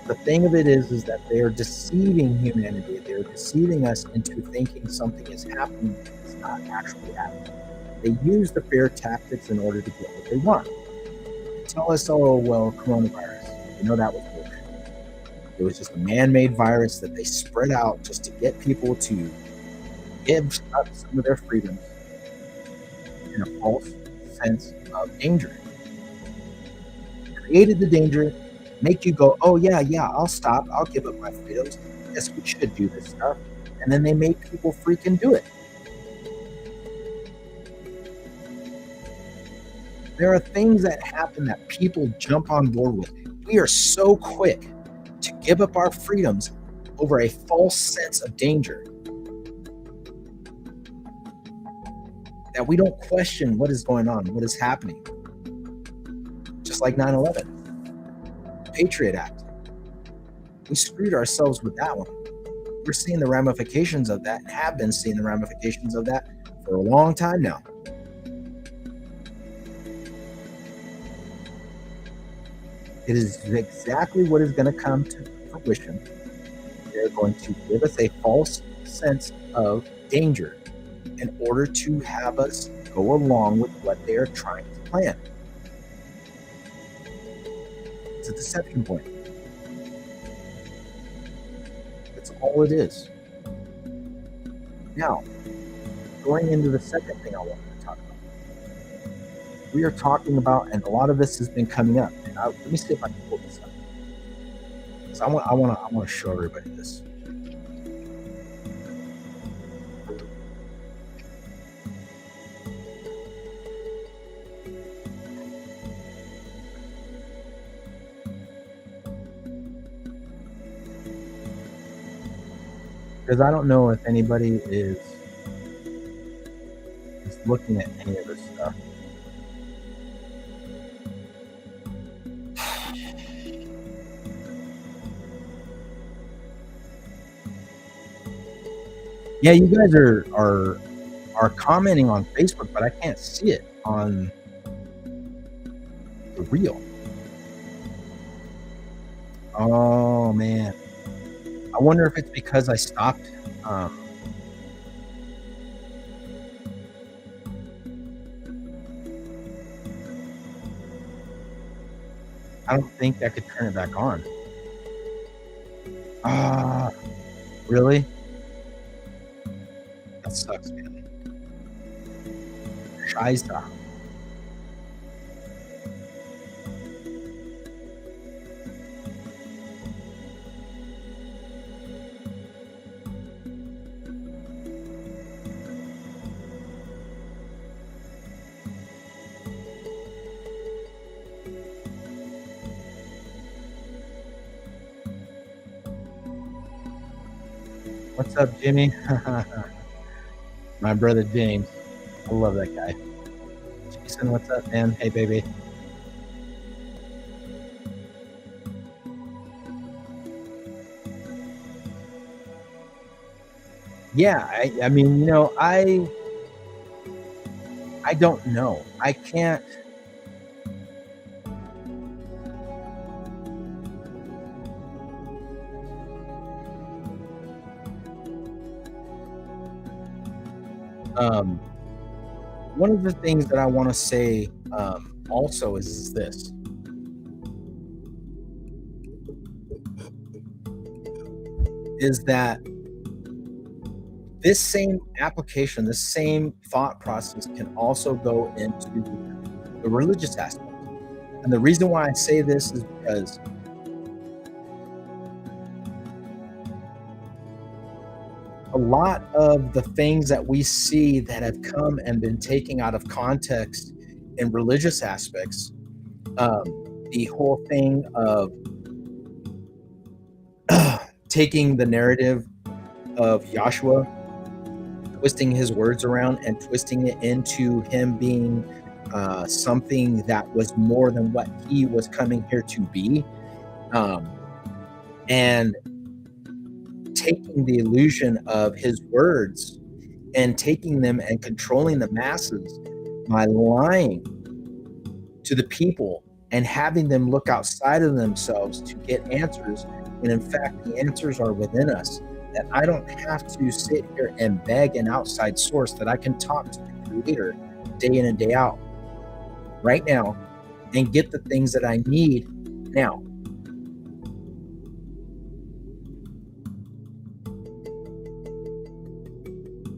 the thing of it is that they are deceiving humanity. They're deceiving us into thinking something is happening that is not actually happening. They use the fear tactics in order to get what they want. They tell us, oh, well, coronavirus, that was bullshit. It was just a man-made virus that they spread out just to get people to give up some of their freedoms in a false sense of danger. They created the danger, make you go, oh yeah, I'll stop, I'll give up my freedoms. Yes, we should do this stuff. And then they make people freaking do it. There are things that happen that people jump on board with. We are so quick to give up our freedoms over a false sense of danger that we don't question what is going on, what is happening. Just like 9/11, Patriot Act. We screwed ourselves with that one. We're seeing the ramifications of that, and have been seeing the ramifications of that for a long time now. It is exactly what is going to come to fruition. They're going to give us a false sense of danger in order to have us go along with what they are trying to plan. It's a deception point. That's all it is. Now, going into the second thing I wanted to talk about. We are talking about, and a lot of this has been coming up. Let me see if I can pull this up. Because I want to show everybody this. Because I don't know if anybody is looking at any of this stuff. Yeah, you guys are commenting on Facebook, but I can't see it on the reel. Oh man, I wonder if it's because I stopped. I don't think I could turn it back on. Really? That sucks, man. Scheiße. What's up, Jimmy? My brother James. I love that guy. Jason, what's up, man? Hey, baby. Yeah, I mean, I don't know. I can't. Um, One of the things that I want to say also is this: is that this same application, this same thought process can also go into the religious aspect. And the reason why I say this is because a lot of the things that we see that have come and been taken out of context in religious aspects, um, the whole thing of taking the narrative of Joshua, twisting his words around and twisting it into him being something that was more than what he was coming here to be, um, and taking the illusion of his words and taking them and controlling the masses by lying to the people and having them look outside of themselves to get answers, when in fact the answers are within us. That I don't have to sit here and beg an outside source, that I can talk to the creator day in and day out right now and get the things that I need now.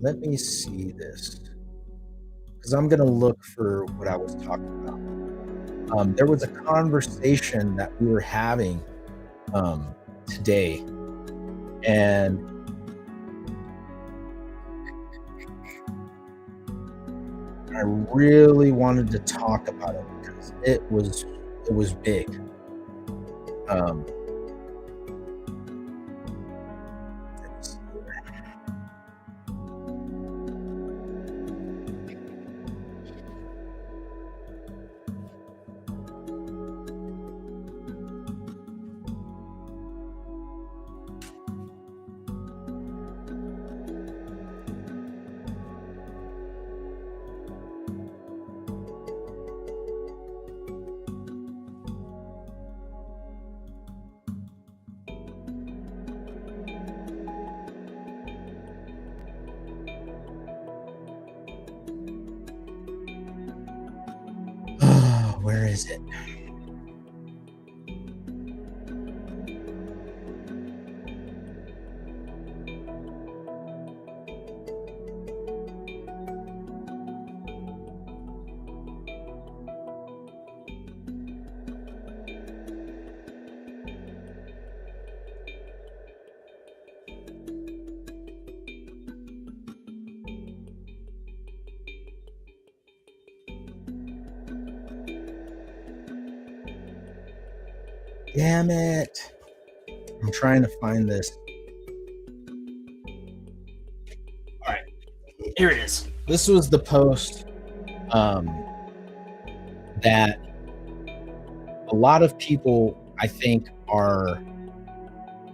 Let me see this, because I'm going to look for what I was talking about. There was a conversation that we were having today, and I really wanted to talk about it because it was big. Um, let me see here. Where is it? Damn it. I'm trying to find this. All right, here it is. This was the post um, that a lot of people, I think, are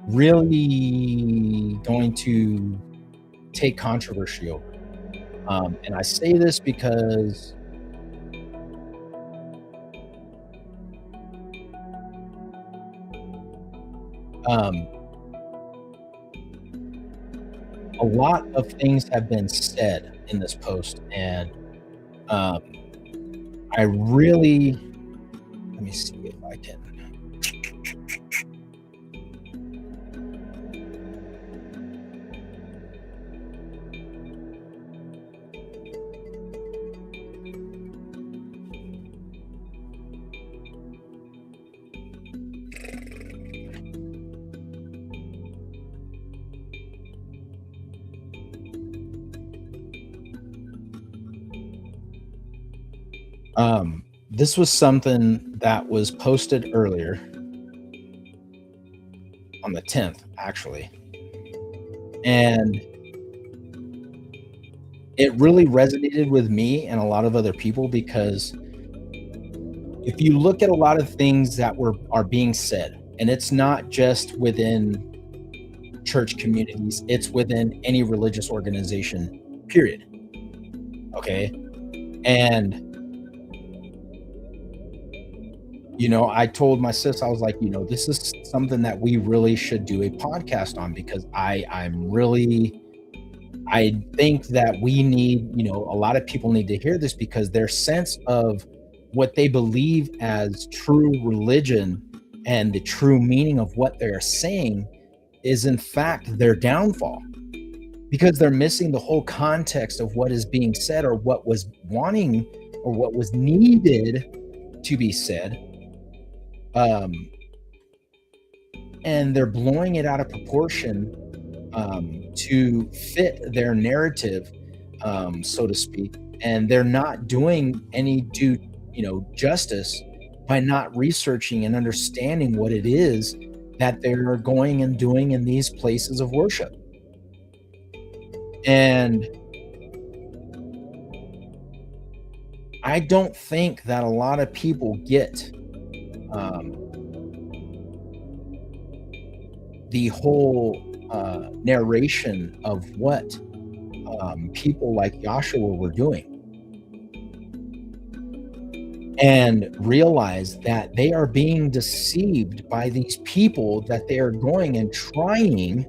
really going to take controversy over. And I say this because um, a lot of things have been said in this post, and um, I really, let me see if I can. This was something that was posted earlier on the 10th, actually. And It really resonated with me and a lot of other people because if you look at a lot of things that are being said, and it's not just within church communities, it's within any religious organization, period. Okay. And, I told my sis, I was like, this is something that we really should do a podcast on because I think that we need, a lot of people need to hear this because their sense of what they believe as true religion and the true meaning of what they're saying is in fact their downfall because they're missing the whole context of what is being said or what was wanting or what was needed to be said. Um, and they're blowing it out of proportion to fit their narrative, so to speak. And they're not doing any due, justice by not researching and understanding what it is that they're going and doing in these places of worship. And I don't think that a lot of people get the whole narration of what people like Joshua were doing and realize that they are being deceived by these people that they are going and trying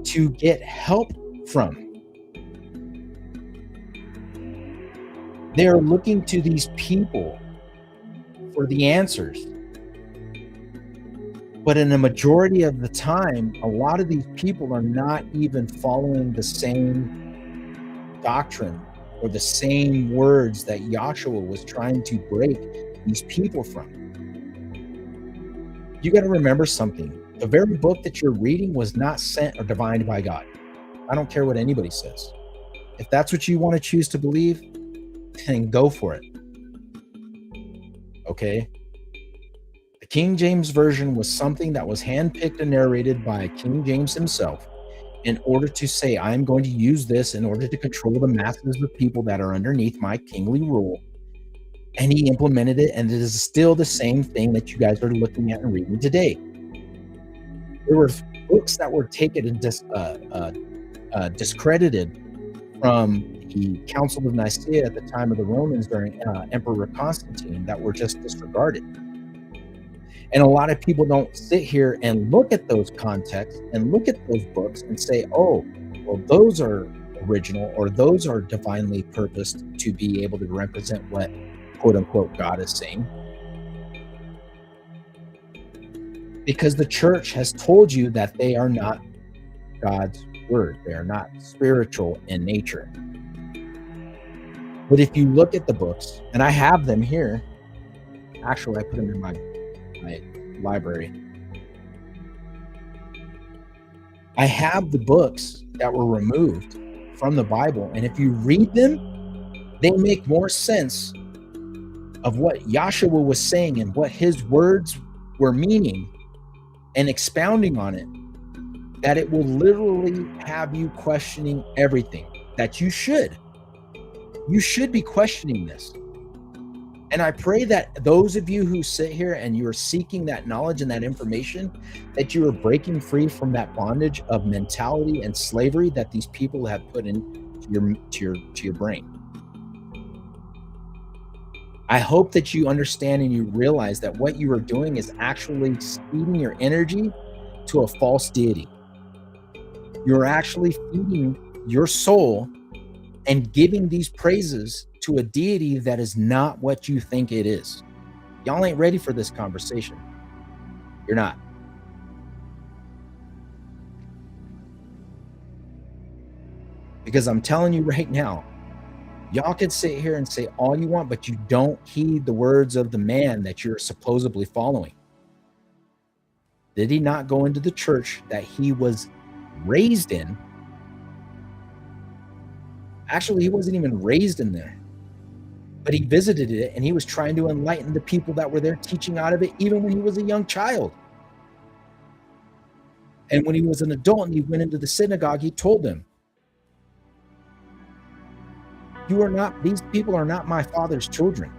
to get help from. They're looking to these people for the answers. But in a majority of the time, a lot of these people are not even following the same doctrine or the same words that Joshua was trying to break these people from. You got to remember something. The very book that you're reading was not sent or divined by God. I don't care what anybody says. If that's what you want to choose to believe, then go for it. Okay? The King James Version was something that was handpicked and narrated by King James himself in order to say, I'm going to use this in order to control the masses of people that are underneath my kingly rule. And he implemented it, and it is still the same thing that you guys are looking at and reading today. There were books that were taken and discredited from the Council of Nicaea at the time of the Romans during Emperor Constantine that were just disregarded. And a lot of people don't sit here and look at those contexts and look at those books and say, oh, well, those are original or those are divinely purposed to be able to represent what, quote unquote, God is saying. Because the church has told you that they are not God's word. They are not spiritual in nature. But if you look at the books, and I have them here, actually, I put them in my library. I have the books that were removed from the Bible, and if you read them, they make more sense of what Joshua was saying and what his words were meaning and expounding on it, that it will literally have you questioning everything that you should. You should be questioning this. And I pray that those of you who sit here and you are seeking that knowledge and that information, that you are breaking free from that bondage of mentality and slavery that these people have put into your brain. I hope that you understand and you realize that what you are doing is actually feeding your energy to a false deity. You're actually feeding your soul and giving these praises to a deity that is not what you think it is. Y'all ain't ready for this conversation. You're not. Because I'm telling you right now, y'all can sit here and say all you want, but you don't heed the words of the man that you're supposedly following. Did he not go into the church that he was raised in? Actually, he wasn't even raised in there, but he visited it and he was trying to enlighten the people that were there teaching out of it, even when he was a young child. And when he was an adult and he went into the synagogue, he told them, These people are not my Father's children.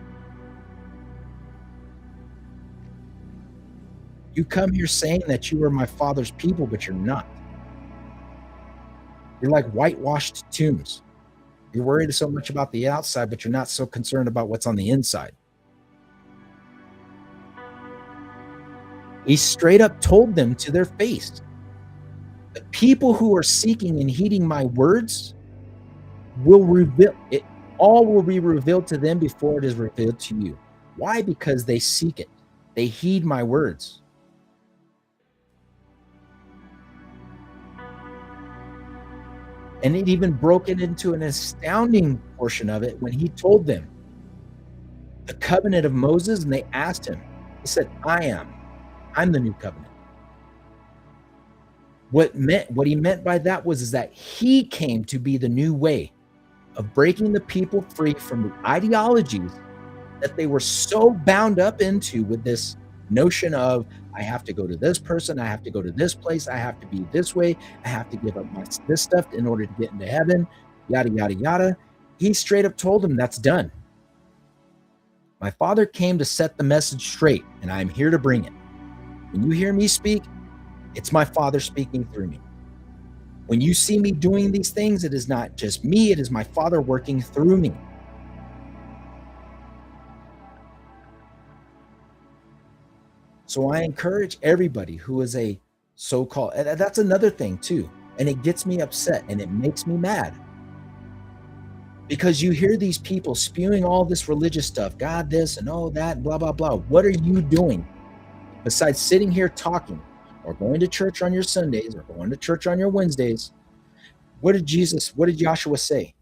You come here saying that you are my Father's people, but you're not. You're like whitewashed tombs. You're worried so much about the outside, but you're not so concerned about what's on the inside. He straight up told them to their face, the people who are seeking and heeding my words will reveal it. All will be revealed to them before it is revealed to you. Why? Because they seek it. They heed my words. And it even broke it into an astounding portion of it when he told them the covenant of Moses, and they asked him. He said, I'm the new covenant. What he meant by that is that he came to be the new way of breaking the people free from the ideologies that they were so bound up into with this notion of, I have to go to this person, I have to go to this place, I have to be this way, I have to give up this stuff in order to get into heaven, yada, yada, yada. He straight up told them that's done. My Father came to set the message straight, and I'm here to bring it. When you hear me speak, it's my Father speaking through me. When you see me doing these things, it is not just me, it is my Father working through me. So I encourage everybody who is a so-called, that's another thing too, and it gets me upset and it makes me mad. Because you hear these people spewing all this religious stuff, God this and oh that, blah, blah, blah. What are you doing besides sitting here talking or going to church on your Sundays or going to church on your Wednesdays? What did Joshua say?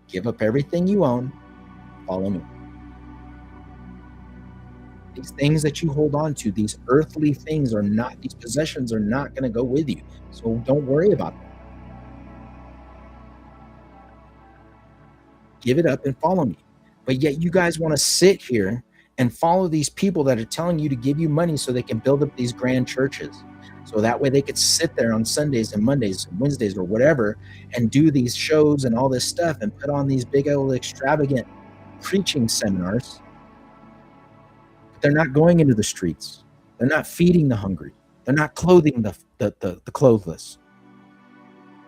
Give up everything you own, follow me. These things that you hold on to, these earthly things these possessions are not going to go with you. So don't worry about them. Give it up and follow me. But yet you guys want to sit here and follow these people that are telling you to give you money so they can build up these grand churches. So that way they could sit there on Sundays and Mondays and Wednesdays or whatever and do these shows and all this stuff and put on these big old extravagant preaching seminars. But they're not going into the streets. They're not feeding the hungry. They're not clothing the clothless.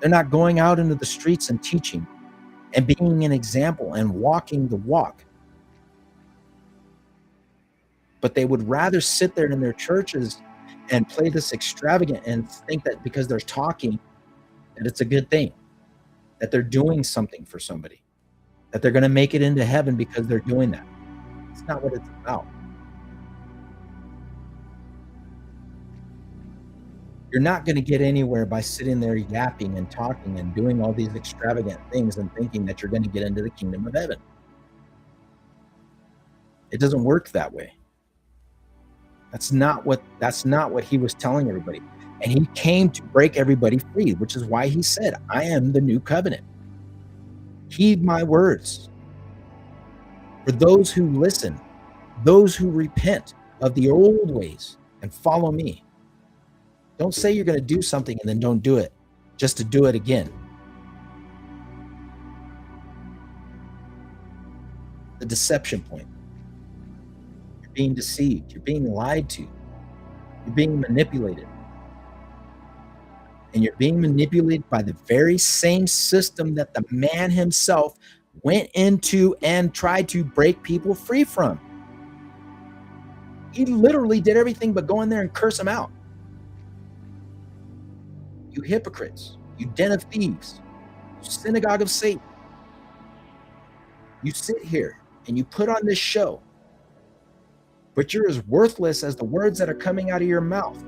They're not going out into the streets and teaching and being an example and walking the walk. But they would rather sit there in their churches and play this extravagant and think that because they're talking, that it's a good thing, that they're doing something for somebody, that they're going to make it into heaven because they're doing that. It's not what it's about. You're not going to get anywhere by sitting there yapping and talking and doing all these extravagant things and thinking that you're going to get into the kingdom of heaven. It doesn't work that way. That's not what he was telling everybody. And he came to break everybody free, which is why he said, I am the new covenant. Heed my words. For those who listen, those who repent of the old ways and follow me. Don't say you're going to do something and then don't do it just to do it again. The deception point. You're being deceived. You're being lied to. You're being manipulated. And you're being manipulated by the very same system that the man himself went into and tried to break people free from. He literally did everything but go in there and curse them out. You hypocrites, you den of thieves, you synagogue of Satan. You sit here and you put on this show, but you're as worthless as the words that are coming out of your mouth.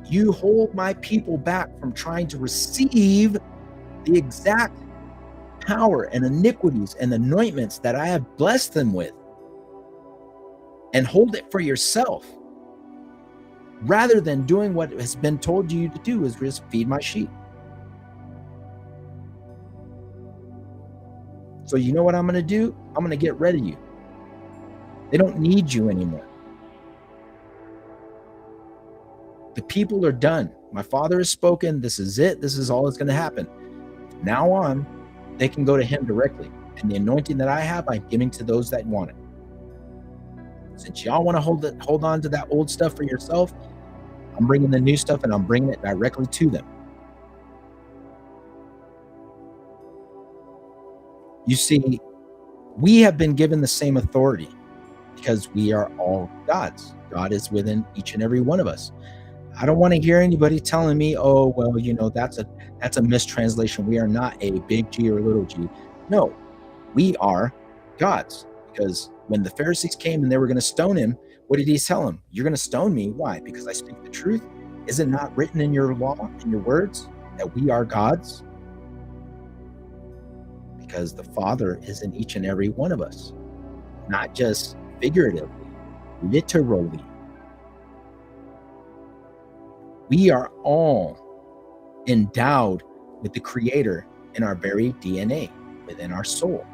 You hold my people back from trying to receive the exact power and iniquities and anointments that I have blessed them with, and hold it for yourself, rather than doing what has been told you to do, is just feed my sheep. So you know what I'm going to do? I'm going to get rid of you. They don't need you anymore. The people are done. My Father has spoken. This is it. This is all that's going to happen. From now on, they can go to him directly. And the anointing that I have, I'm giving to those that want it. Since y'all want to hold on to that old stuff for yourself, I'm bringing the new stuff and I'm bringing it directly to them. You see, we have been given the same authority because we are all gods. God is within each and every one of us. I don't want to hear anybody telling me, oh, well, that's a mistranslation. We are not a big G or a little g. No, we are gods. Because when the Pharisees came and they were going to stone him, what did he tell them? You're going to stone me. Why? Because I speak the truth. Is it not written in your law, in your words, that we are gods? Because the Father is in each and every one of us, not just figuratively, literally. We are all endowed with the Creator in our very DNA, within our soul.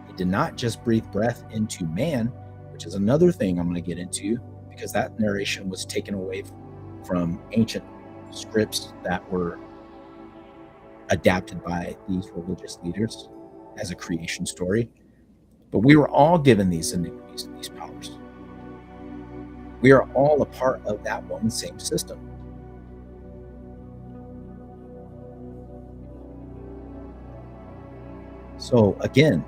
He did not just breathe breath into man, which is another thing I'm going to get into, because that narration was taken away from ancient scripts that were adapted by these religious leaders as a creation story. But we were all given these iniquities and these powers. We are all a part of that one same system. So again,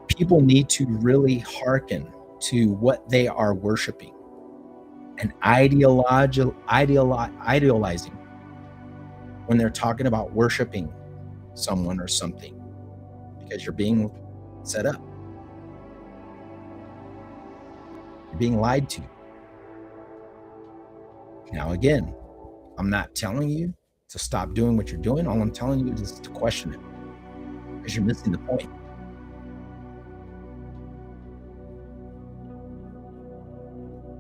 people need to really hearken to what they are worshiping and idealizing when they're talking about worshiping someone or something, because you're being set up. You're being lied to. Now, again, I'm not telling you to stop doing what you're doing. All I'm telling you is to question it, because you're missing the point.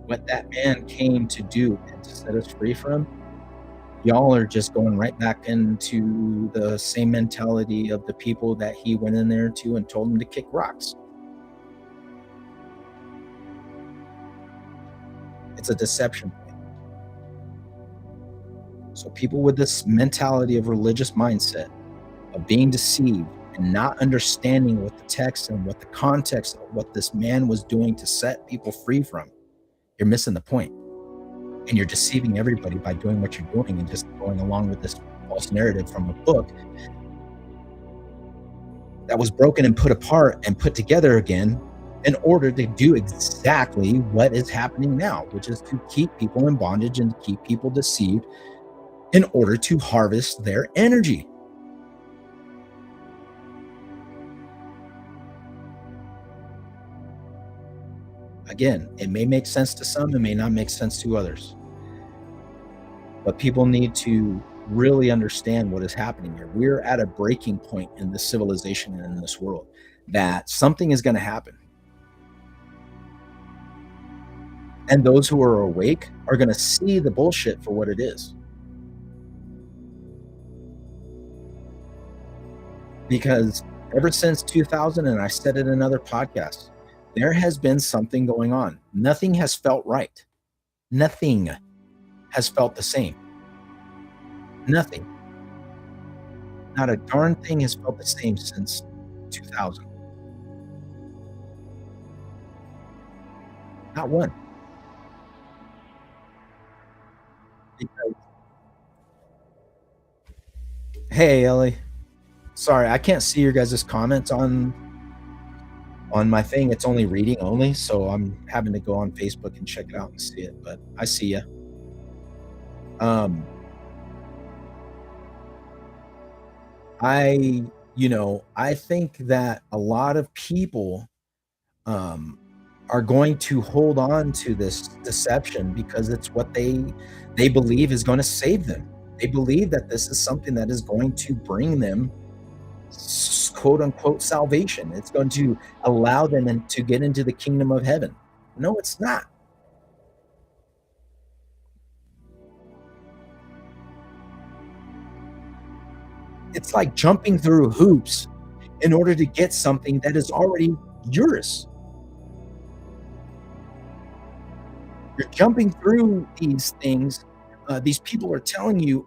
What that man came to do and to set us free from, y'all are just going right back into the same mentality of the people that he went in there to and told them to kick rocks. It's a deception point. So people with this mentality of religious mindset, of being deceived and not understanding what the text and what the context of what this man was doing to set people free from, you're missing the point. And you're deceiving everybody by doing what you're doing and just going along with this false narrative from a book that was broken and put apart and put together again in order to do exactly what is happening now, which is to keep people in bondage and to keep people deceived in order to harvest their energy. Again, it may make sense to some, it may not make sense to others. But people need to really understand what is happening here. We're at a breaking point in this civilization and in this world, that something is going to happen. And those who are awake are going to see the bullshit for what it is. Because ever since 2000, and I said it in another podcast, there has been something going on. Nothing has felt right. Nothing has felt the same. Nothing. Not a darn thing has felt the same since 2000. Not one. Because, hey, Ellie. Sorry, I can't see your guys' comments on my thing. It's only reading only, so I'm having to go on Facebook and check it out and see it. But I see ya. I think that a lot of people are going to hold on to this deception because it's what they believe is going to save them. They believe that this is something that is going to bring them quote unquote salvation. It's going to allow them to get into the kingdom of heaven. No, it's not. It's like jumping through hoops in order to get something that is already yours. You're jumping through these things. These people are telling you,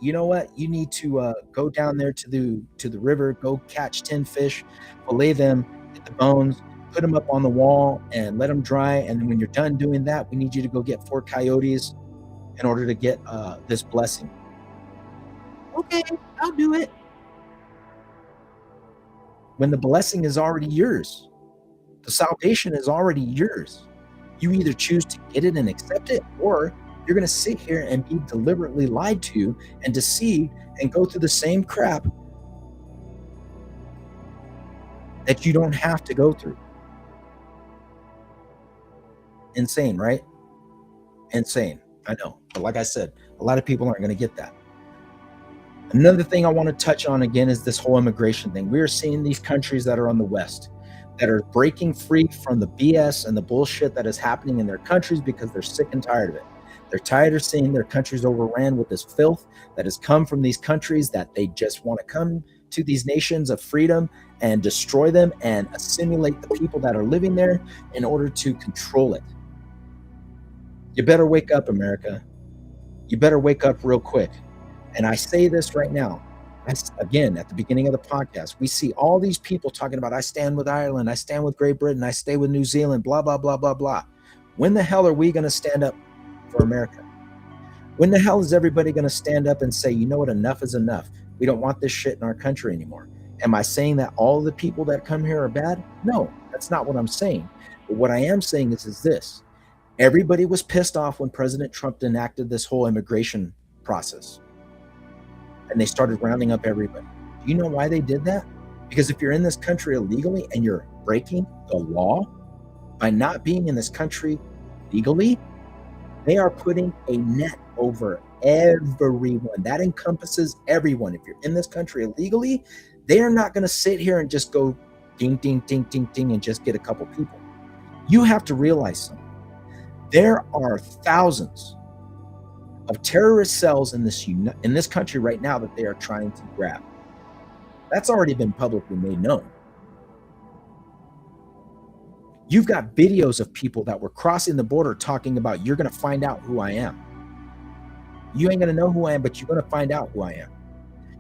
you know what? You need to go down there to the river, go catch 10 fish, fillet them, get the bones, put them up on the wall, and let them dry. And then when you're done doing that, we need you to go get 4 coyotes in order to get this blessing. Okay, I'll do it. When the blessing is already yours, the salvation is already yours. You either choose to get it and accept it, or you're going to sit here and be deliberately lied to and deceived and go through the same crap that you don't have to go through. Insane, right? Insane. I know. But like I said, a lot of people aren't going to get that. Another thing I want to touch on again is this whole immigration thing. We are seeing these countries that are on the West that are breaking free from the BS and the bullshit that is happening in their countries because they're sick and tired of it. They're tired of seeing their countries overran with this filth that has come from these countries, that they just want to come to these nations of freedom and destroy them and assimilate the people that are living there in order to control it. You better wake up, America. You better wake up real quick. And I say this right now. Again, at the beginning of the podcast, we see all these people talking about, I stand with Ireland, I stand with Great Britain, I stay with New Zealand, blah, blah, blah, blah, blah. When the hell are we going to stand up for America? When the hell is everybody going to stand up and say, you know what, enough is enough. We don't want this shit in our country anymore. Am I saying that all the people that come here are bad? No, that's not what I'm saying. But what I am saying is this. Everybody was pissed off when President Trump enacted this whole immigration process. And they started rounding up everybody. Do you know why they did that? Because if you're in this country illegally and you're breaking the law by not being in this country legally, they are putting a net over everyone. That encompasses everyone. If you're in this country illegally, they are not going to sit here and just go ding, ding, ding, ding, ding, and just get a couple people. You have to realize something. There are thousands of terrorist cells in this country right now that they are trying to grab. That's already been publicly made known. You've got videos of people that were crossing the border talking about, you're going to find out who I am. You ain't going to know who I am, but you're going to find out who I am.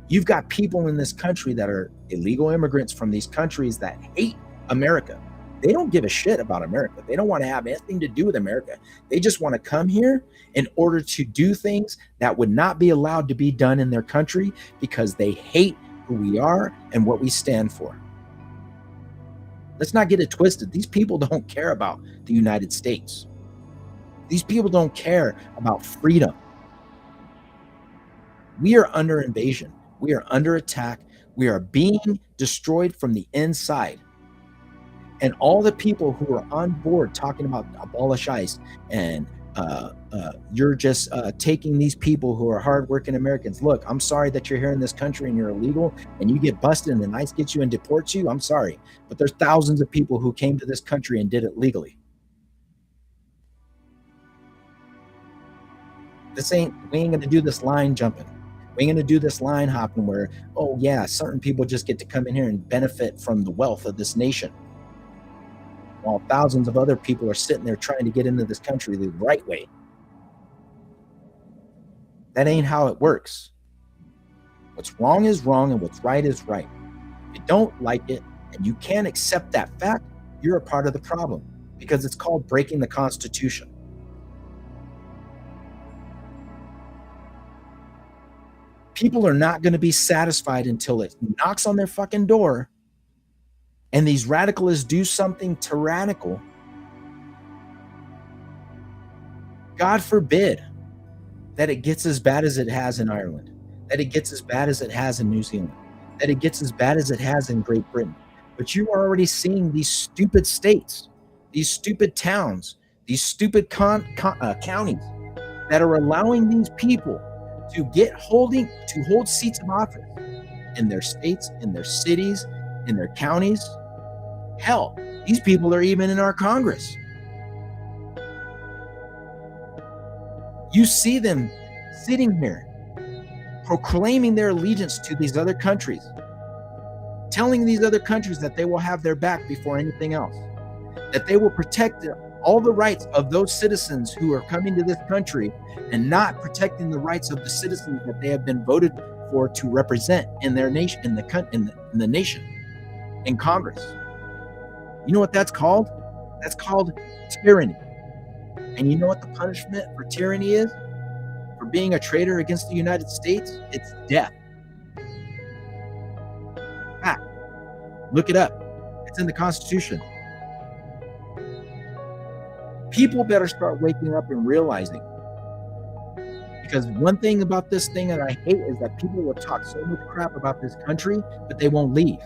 You've got people in this country that are illegal immigrants from these countries that hate America. They don't give a shit about America. They don't want to have anything to do with America. They just want to come here in order to do things that would not be allowed to be done in their country because they hate who we are and what we stand for. Let's not get it twisted. These people don't care about the United States. These people don't care about freedom. We are under invasion. We are under attack. We are being destroyed from the inside. And all the people who are on board talking about abolish ICE and you're just taking these people who are hardworking Americans. Look, I'm sorry that you're here in this country and you're illegal and you get busted and ICE gets you and deports you. I'm sorry. But there's thousands of people who came to this country and did it legally. We ain't going to do this line jumping. We ain't going to do this line hopping where, oh yeah, certain people just get to come in here and benefit from the wealth of this nation, while thousands of other people are sitting there trying to get into this country the right way. That ain't how it works. What's wrong is wrong and what's right is right. If you don't like it and you can't accept that fact, you're a part of the problem, because it's called breaking the Constitution. People are not going to be satisfied until it knocks on their fucking door and these radicalists do something tyrannical. God forbid that it gets as bad as it has in Ireland, that it gets as bad as it has in New Zealand, that it gets as bad as it has in Great Britain. But you are already seeing these stupid states, these stupid towns, these stupid counties that are allowing these people to hold seats of office in their states, in their cities, in their counties. Hell, these people are even in our Congress. You see them sitting here proclaiming their allegiance to these other countries, telling these other countries that they will have their back before anything else, that they will protect all the rights of those citizens who are coming to this country and not protecting the rights of the citizens that they have been voted for to represent in their nation, in the nation, in Congress. You know what that's called? That's called tyranny. And you know what the punishment for tyranny is? For being a traitor against the United States? It's death. Look it up. It's in the Constitution. People better start waking up and realizing. Because one thing about this thing that I hate is that people will talk so much crap about this country, but they won't leave.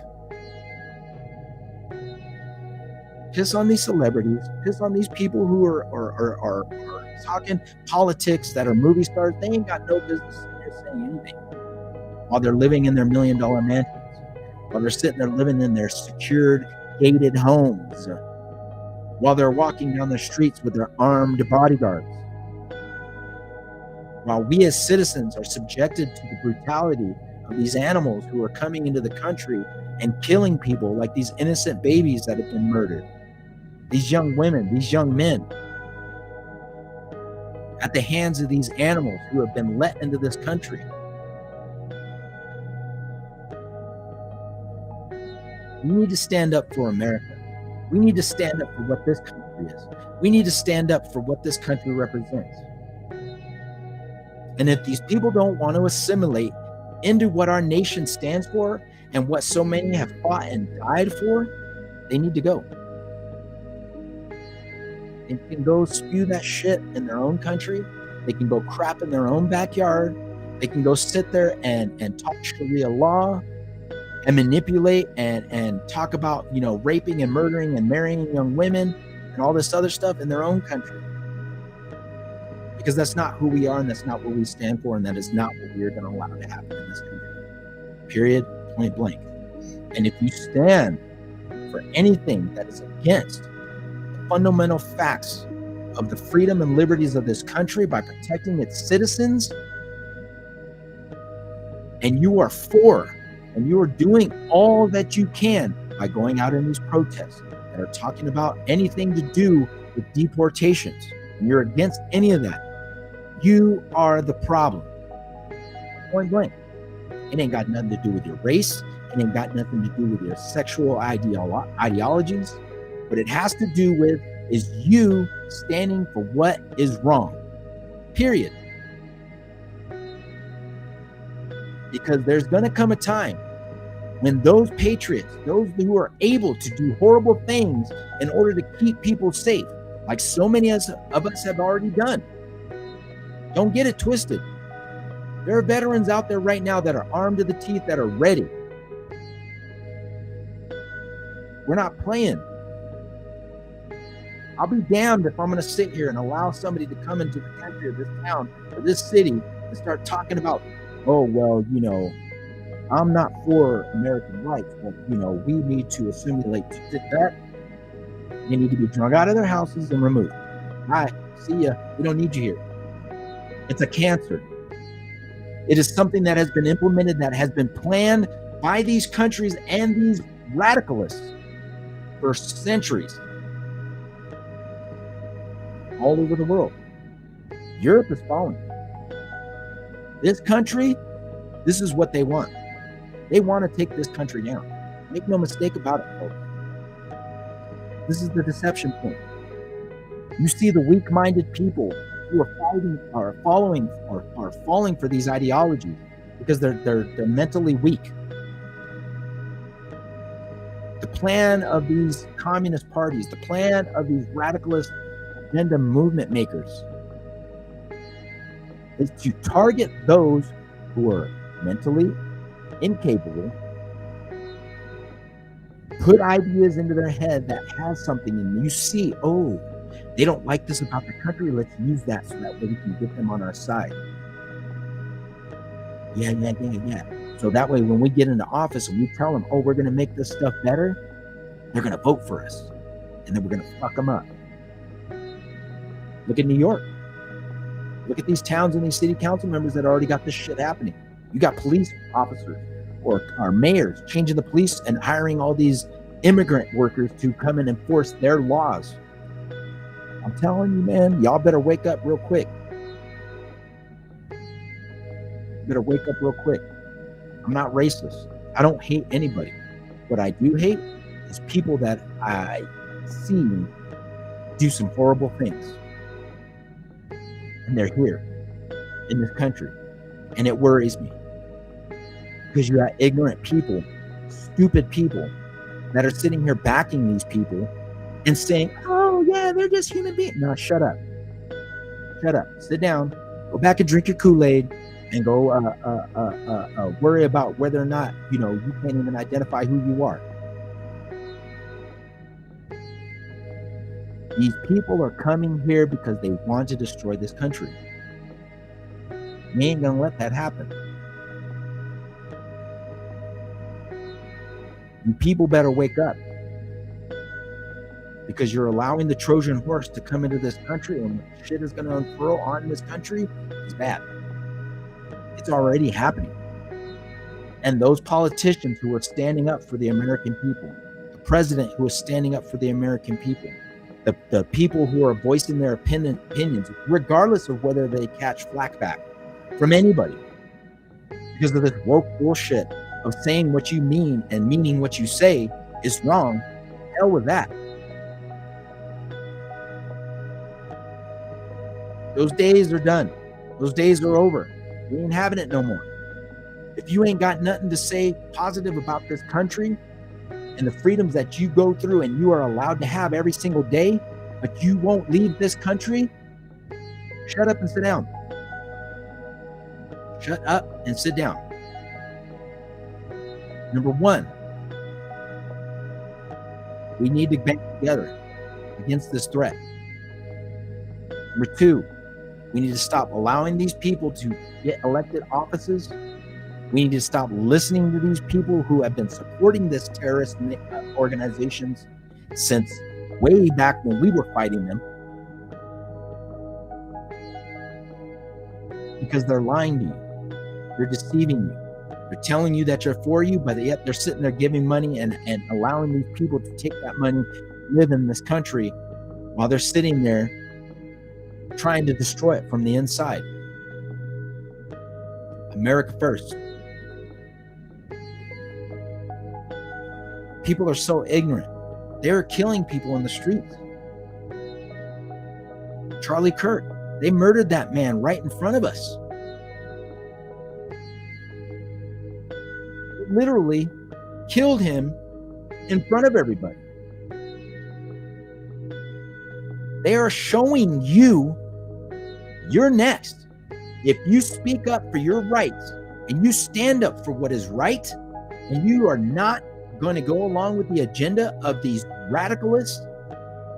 Piss on these celebrities, piss on these people who are talking politics, that are movie stars. They ain't got no business saying anything while they're living in their $1 million mansions, while they're sitting there living in their secured, gated homes, while they're walking down the streets with their armed bodyguards, while we as citizens are subjected to the brutality of these animals who are coming into the country and killing people like these innocent babies that have been murdered, these young women, these young men, at the hands of these animals who have been let into this country. We need to stand up for America. We need to stand up for what this country is. We need to stand up for what this country represents. And if these people don't want to assimilate into what our nation stands for and what so many have fought and died for, they need to go. They can go spew that shit in their own country. They can go crap in their own backyard. They can go sit there and talk Sharia law and manipulate and talk about, raping and murdering and marrying young women and all this other stuff in their own country. Because that's not who we are, and that's not what we stand for, and that is not what we are going to allow to happen in this country. Period, point blank. And if you stand for anything that is against the fundamental facts of the freedom and liberties of this country by protecting its citizens, and you are for, and you are doing all that you can by going out in these protests that are talking about anything to do with deportations, and you're against any of that, you are the problem. Point blank. It ain't got nothing to do with your race. It ain't got nothing to do with your sexual ideologies. What it has to do with is you standing for what is wrong. Period. Because there's going to come a time when those patriots, those who are able to do horrible things in order to keep people safe, like so many of us have already done. Don't get it twisted. There are veterans out there right now that are armed to the teeth, that are ready. We're not playing. I'll be damned if I'm going to sit here and allow somebody to come into the country or this town or this city and start talking about, oh, well, I'm not for American rights, but, we need to assimilate to that. They need to be drug out of their houses and removed. All right, see ya. We don't need you here. It's a cancer. It is something that has been implemented, that has been planned by these countries and these radicalists for centuries all over the world. Europe is following. This country, this is what they want. They want to take this country down. Make no mistake about it, folks. This is the deception point. You see the weak-minded people who are falling for these ideologies because they're mentally weak. The plan of these communist parties, the plan of these radicalist agenda movement makers is to target those who are mentally incapable, put ideas into their head that has something, and you see, oh, they don't like this about the country. Let's use that so that way we can get them on our side. Yeah. So that way, when we get into office and we tell them, oh, we're going to make this stuff better, they're going to vote for us. And then we're going to fuck them up. Look at New York. Look at these towns and these city council members that already got this shit happening. You got police officers or mayors changing the police and hiring all these immigrant workers to come and enforce their laws. I'm telling you, man, y'all better wake up real quick. You better wake up real quick. I'm not racist. I don't hate anybody. What I do hate is people that I see do some horrible things. And they're here in this country. And it worries me. Because you got ignorant people, stupid people that are sitting here backing these people and saying, oh, yeah, they're just human beings. No, shut up. Shut up. Sit down. Go back and drink your Kool-Aid and go worry about whether or not, you can't even identify who you are. These people are coming here because they want to destroy this country. We ain't going to let that happen. You people better wake up, because you're allowing the Trojan horse to come into this country, and what shit is going to unfurl on this country is bad. It's already happening. And those politicians who are standing up for the American people, the president who is standing up for the American people, the people who are voicing their opinions, regardless of whether they catch flack back from anybody, because of this woke bullshit of saying what you mean and meaning what you say is wrong. Hell with that. Those days are done. Those days are over. We ain't having it no more. If you ain't got nothing to say positive about this country and the freedoms that you go through and you are allowed to have every single day, but you won't leave this country, shut up and sit down. Shut up and sit down. Number one, we need to band together against this threat. Number two, we need to stop allowing these people to get elected offices. We need to stop listening to these people who have been supporting this terrorist organizations since way back when we were fighting them, because they're lying to you. They're deceiving you. They're telling you that you're for you, but yet they're sitting there giving money and allowing these people to take that money, live in this country, while they're sitting there trying to destroy it from the inside. America first. People are so ignorant. They're killing people in the streets. Charlie Kirk, they murdered that man right in front of us. They literally killed him in front of everybody. They are showing you you're next. If you speak up for your rights and you stand up for what is right, and you are not going to go along with the agenda of these radicalists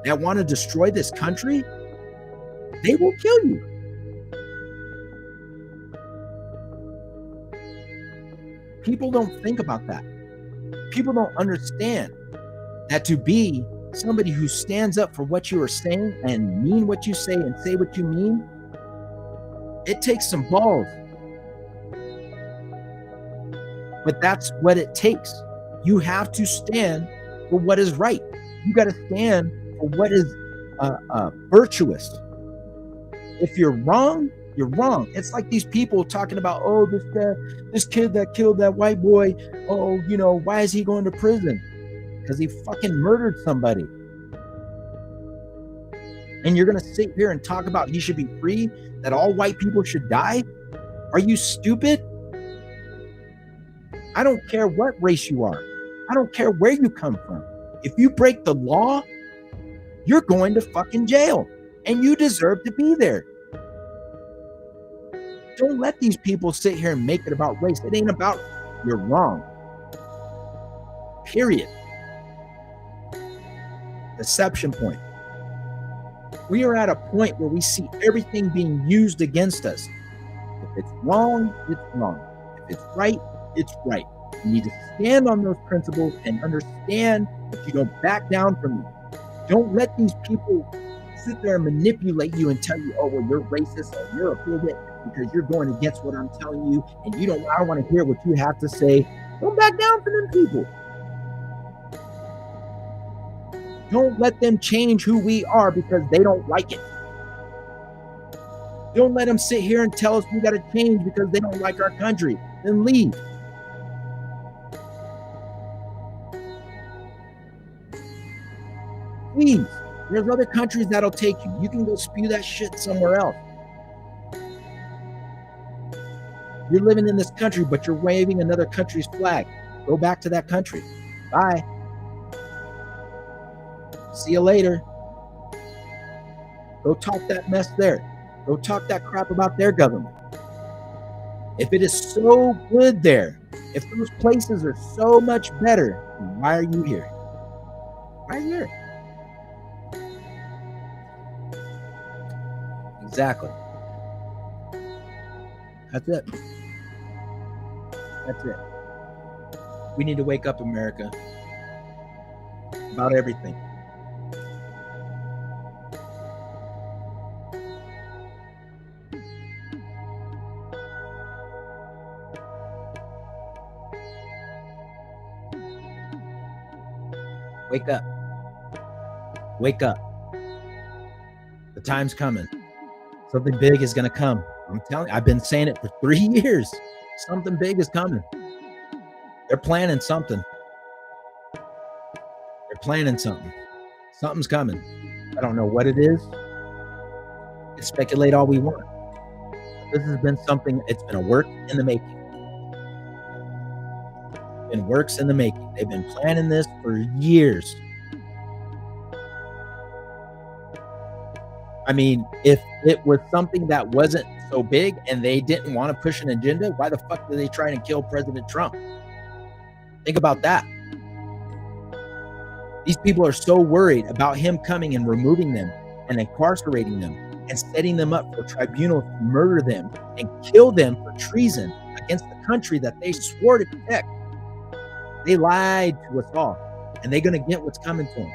that want to destroy this country, they will kill you. People don't think about that. People don't understand that to be somebody who stands up for what you are saying and mean what you say and say what you mean, it takes some balls. But that's what it takes. You have to stand for what is right. You got to stand for what is virtuous. If you're wrong, you're wrong. It's like these people talking about, oh, this kid that killed that white boy, oh, why is he going to prison? Because he fucking murdered somebody. And you're going to sit here and talk about he should be free, that all white people should die? Are you stupid? I don't care what race you are. I don't care where you come from. If you break the law, you're going to fucking jail. And you deserve to be there. Don't let these people sit here and make it about race. It ain't about you're wrong. Period. Deception point. We are at a point where we see everything being used against us. If it's wrong, it's wrong. If it's right, it's right. You need to stand on those principles and understand that you don't back down from them. Don't let these people sit there and manipulate you and tell you, oh, well, you're racist or you're a bigot because you're going against what I'm telling you, and I don't want to hear what you have to say. Don't back down for them people. Don't let them change who we are because they don't like it. Don't let them sit here and tell us we got to change because they don't like our country. Then leave. Please. There's other countries that'll take you. You can go spew that shit somewhere else. You're living in this country, but you're waving another country's flag. Go back to that country. Bye. See you later. Go talk that mess there. Go talk that crap about their government. If it is so good there, if those places are so much better, why are you here? Why are you here? Exactly. That's it. That's it. We need to wake up, America, about everything. Wake up. Wake up. The time's coming. Something big is going to come. I'm telling you, I've been saying it for 3 years. Something big is coming. They're planning something. They're planning something. Something's coming. I don't know what it is. We can speculate all we want. This has been something, it's been a work in the making. Been works in the making. They've been planning this for years. I mean, if it was something that wasn't so big and they didn't want to push an agenda, why the fuck did they try and kill President Trump? Think about that. These people are so worried about him coming and removing them and incarcerating them and setting them up for tribunals to murder them and kill them for treason against the country that they swore to protect. They lied to us all, and they're going to get what's coming to them.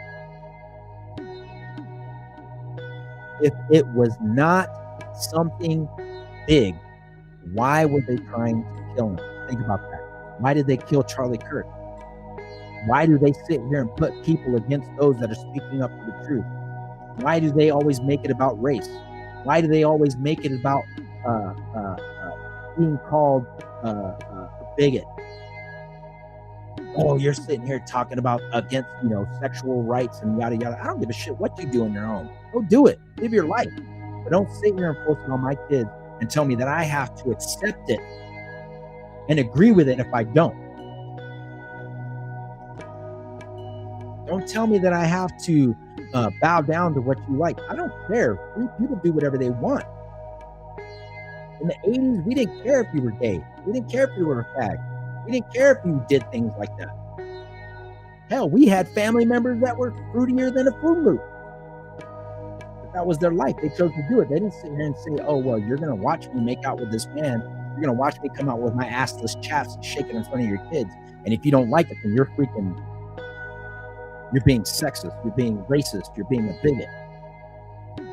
If it was not something big, why were they trying to kill him? Think about that. Why did they kill Charlie Kirk? Why do they sit here and put people against those that are speaking up for the truth? Why do they always make it about race? Why do they always make it about being called a bigot? Oh, you're sitting here talking about against, sexual rights and yada, yada. I don't give a shit what you do on your own. Go do it. Live your life. But don't sit here and force it on my kids and tell me that I have to accept it and agree with it if I don't. Don't tell me that I have to bow down to what you like. I don't care. Free people do whatever they want. In the 80s, we didn't care if you were gay. We didn't care if you were a fag. We didn't care if you did things like that. Hell, we had family members that were fruitier than a Fruit Loop. But that was their life. They chose to do it. They didn't sit here and say, oh, well, you're going to watch me make out with this man. You're going to watch me come out with my assless chaps and shake it in front of your kids. And if you don't like it, then you're being sexist. You're being racist. You're being a bigot.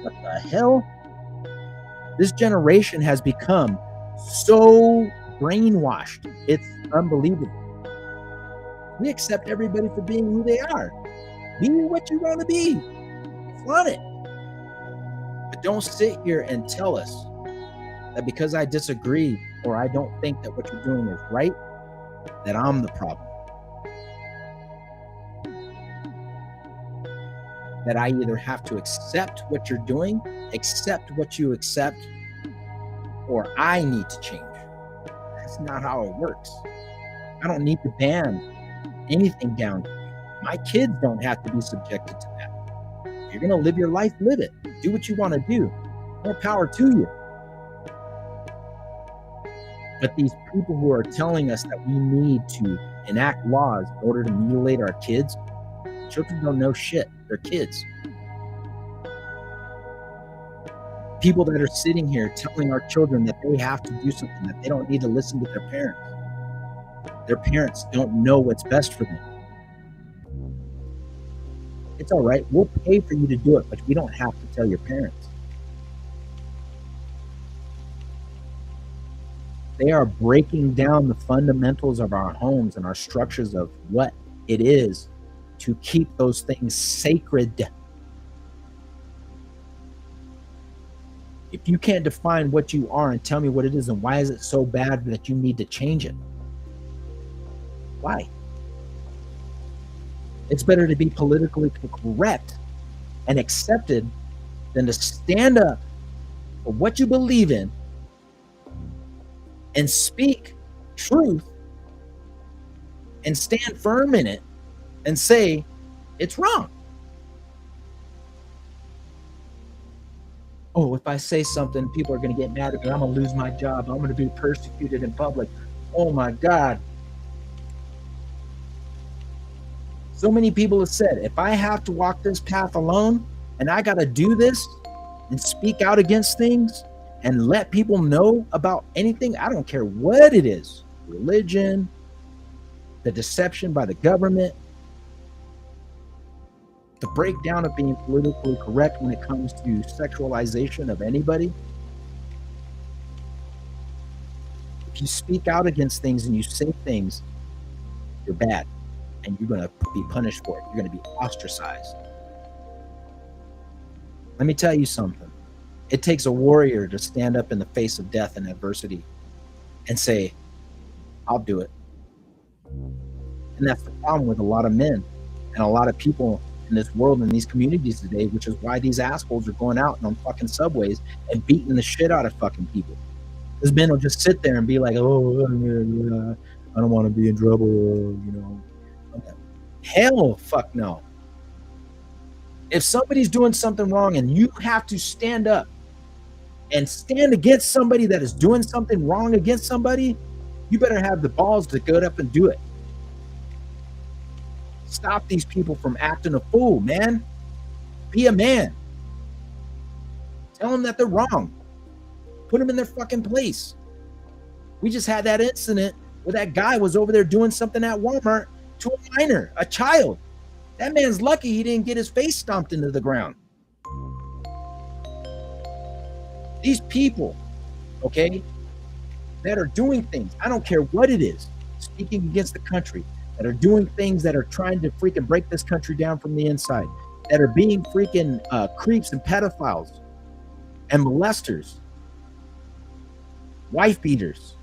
What the hell? This generation has become so brainwashed. It's unbelievable. We accept everybody for being who they are. Be what you want to be. Flaunt it. But don't sit here and tell us that because I disagree or I don't think that what you're doing is right, that I'm the problem. That I either have to accept what you're doing, accept what you accept, or I need to change. That's not how it works. I don't need to ban anything down. My kids don't have to be subjected to that. If you're going to live your life, live it. Do what you want to do. More power to you. But these people who are telling us that we need to enact laws in order to mutilate our kids, children don't know shit. They're kids. People that are sitting here telling our children that they have to do something, that they don't need to listen to their parents. Their parents don't know what's best for them. It's all right. We'll pay for you to do it, but we don't have to tell your parents. They are breaking down the fundamentals of our homes and our structures of what it is to keep those things sacred. If you can't define what you are and tell me what it is and why is it so bad that you need to change it? Why? It's better to be politically correct and accepted than to stand up for what you believe in and speak truth and stand firm in it and say it's wrong. Oh, if I say something, people are going to get mad at me. I'm going to lose my job. I'm going to be persecuted in public. Oh my God. So many people have said, if I have to walk this path alone and I got to do this and speak out against things and let people know about anything, I don't care what it is, religion, the deception by the government, the breakdown of being politically correct when it comes to sexualization of anybody. If you speak out against things and you say things, you're bad and you're going to be punished for it. You're going to be ostracized. Let me tell you something. It takes a warrior to stand up in the face of death and adversity and say, I'll do it. And that's the problem with a lot of men and a lot of people in this world, in these communities today, which is why these assholes are going out and on fucking subways and beating the shit out of fucking people. Because men will just sit there and be like, oh, I don't want to be in trouble, you know. Hell, fuck no. If somebody's doing something wrong and you have to stand up and stand against somebody that is doing something wrong against somebody, you better have the balls to go up and do it. Stop these people from acting a fool, man. Be a man. Tell them that they're wrong. Put them in their fucking place. We just had that incident where that guy was over there doing something at Walmart to a minor, a child. That man's lucky he didn't get his face stomped into the ground. These people, okay, that are doing things, I don't care what it is, speaking against the country, that are doing things that are trying to freaking break this country down from the inside, that are being freaking creeps and pedophiles and molesters, wife beaters,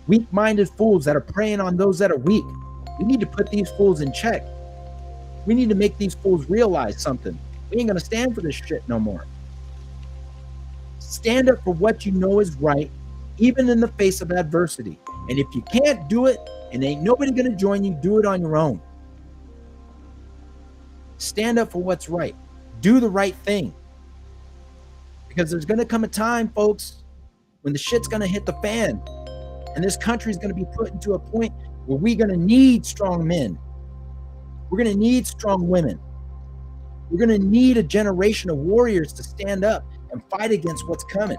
weak-minded fools that are preying on those that are weak. We need to put these fools in check. We need to make these fools realize something. We ain't gonna stand for this shit no more. Stand up for what you know is right, even in the face of adversity. And if you can't do it and ain't nobody gonna join you, do it on your own. Stand up for what's right. Do the right thing. Because there's gonna come a time, folks, when the shit's gonna hit the fan. And this country's gonna be put into a point where we're gonna need strong men. We're gonna need strong women. We're gonna need a generation of warriors to stand up and fight against what's coming.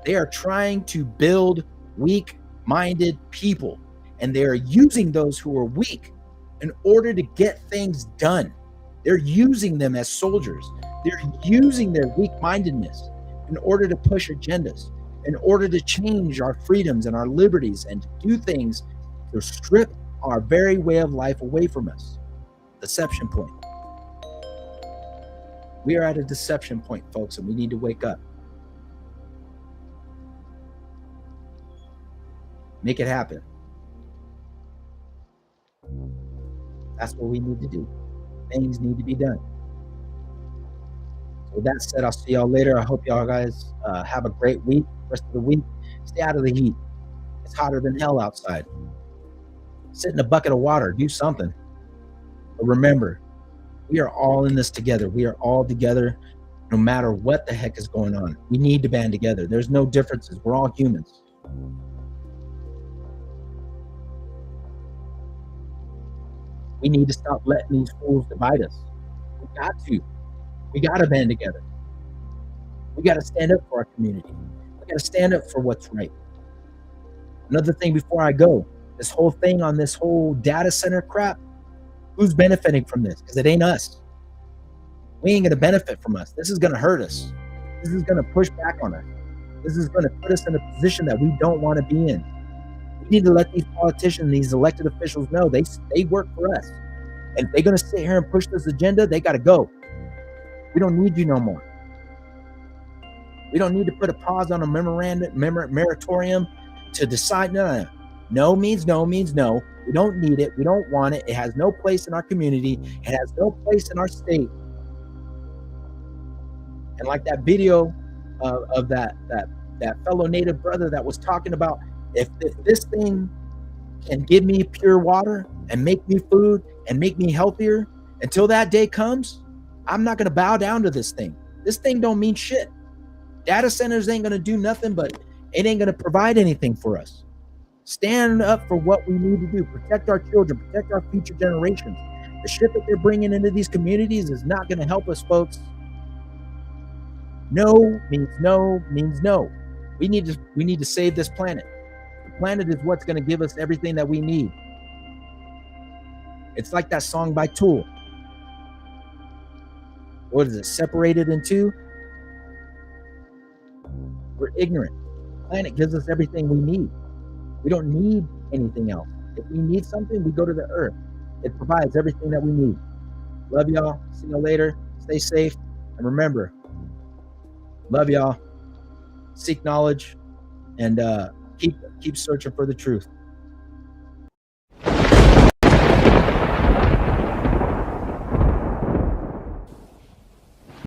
They are trying to build weak-minded people, and they are using those who are weak in order to get things done. They're using them as soldiers. They're using their weak-mindedness in order to push agendas, in order to change our freedoms and our liberties and to do things to strip our very way of life away from us. Deception point. We are at a deception point, folks, and we need to wake up. Make it happen. That's what we need to do. Things need to be done. So with that said, I'll see y'all later. I hope y'all guys have a great week. Rest of the week, stay out of the heat. It's hotter than hell outside. Sit in a bucket of water. Do something. But remember, we are all in this together. We are all together no matter what the heck is going on. We need to band together. There's no differences. We're all humans. We need to stop letting these fools divide us. We got to. We got to band together. We got to stand up for our community. We got to stand up for what's right. Another thing before I go, this whole thing on this whole data center crap, who's benefiting from this? Because it ain't us. We ain't going to benefit from us. This is going to hurt us. This is going to push back on us. This is going to put us in a position that we don't want to be in. We need to let these politicians, these elected officials know they work for us. And if they're going to sit here and push this agenda, they got to go. We don't need you no more. We don't need to put a pause on a moratorium to decide. No. No means no means no. We don't need it. We don't want it. It has no place in our community. It has no place in our state. And like that video of that fellow native brother that was talking about, if this thing can give me pure water and make me food and make me healthier, until that day comes, I'm not going to bow down to this thing. This thing don't mean shit. Data centers ain't going to do nothing, but it ain't going to provide anything for us. Stand up for what we need to do. Protect our children, protect our future generations. The shit that they're bringing into these communities is not going to help us, folks. No means no means no. We need to save this planet. The planet is what's going to give us everything that we need. It's like that song by Tool. What is it? Separated in two? We're ignorant. The planet gives us everything we need. We don't need anything else. If we need something, we go to the earth. It provides everything that we need. Love y'all. See you later. Stay safe. And remember, love y'all. Seek knowledge and keep searching for the truth.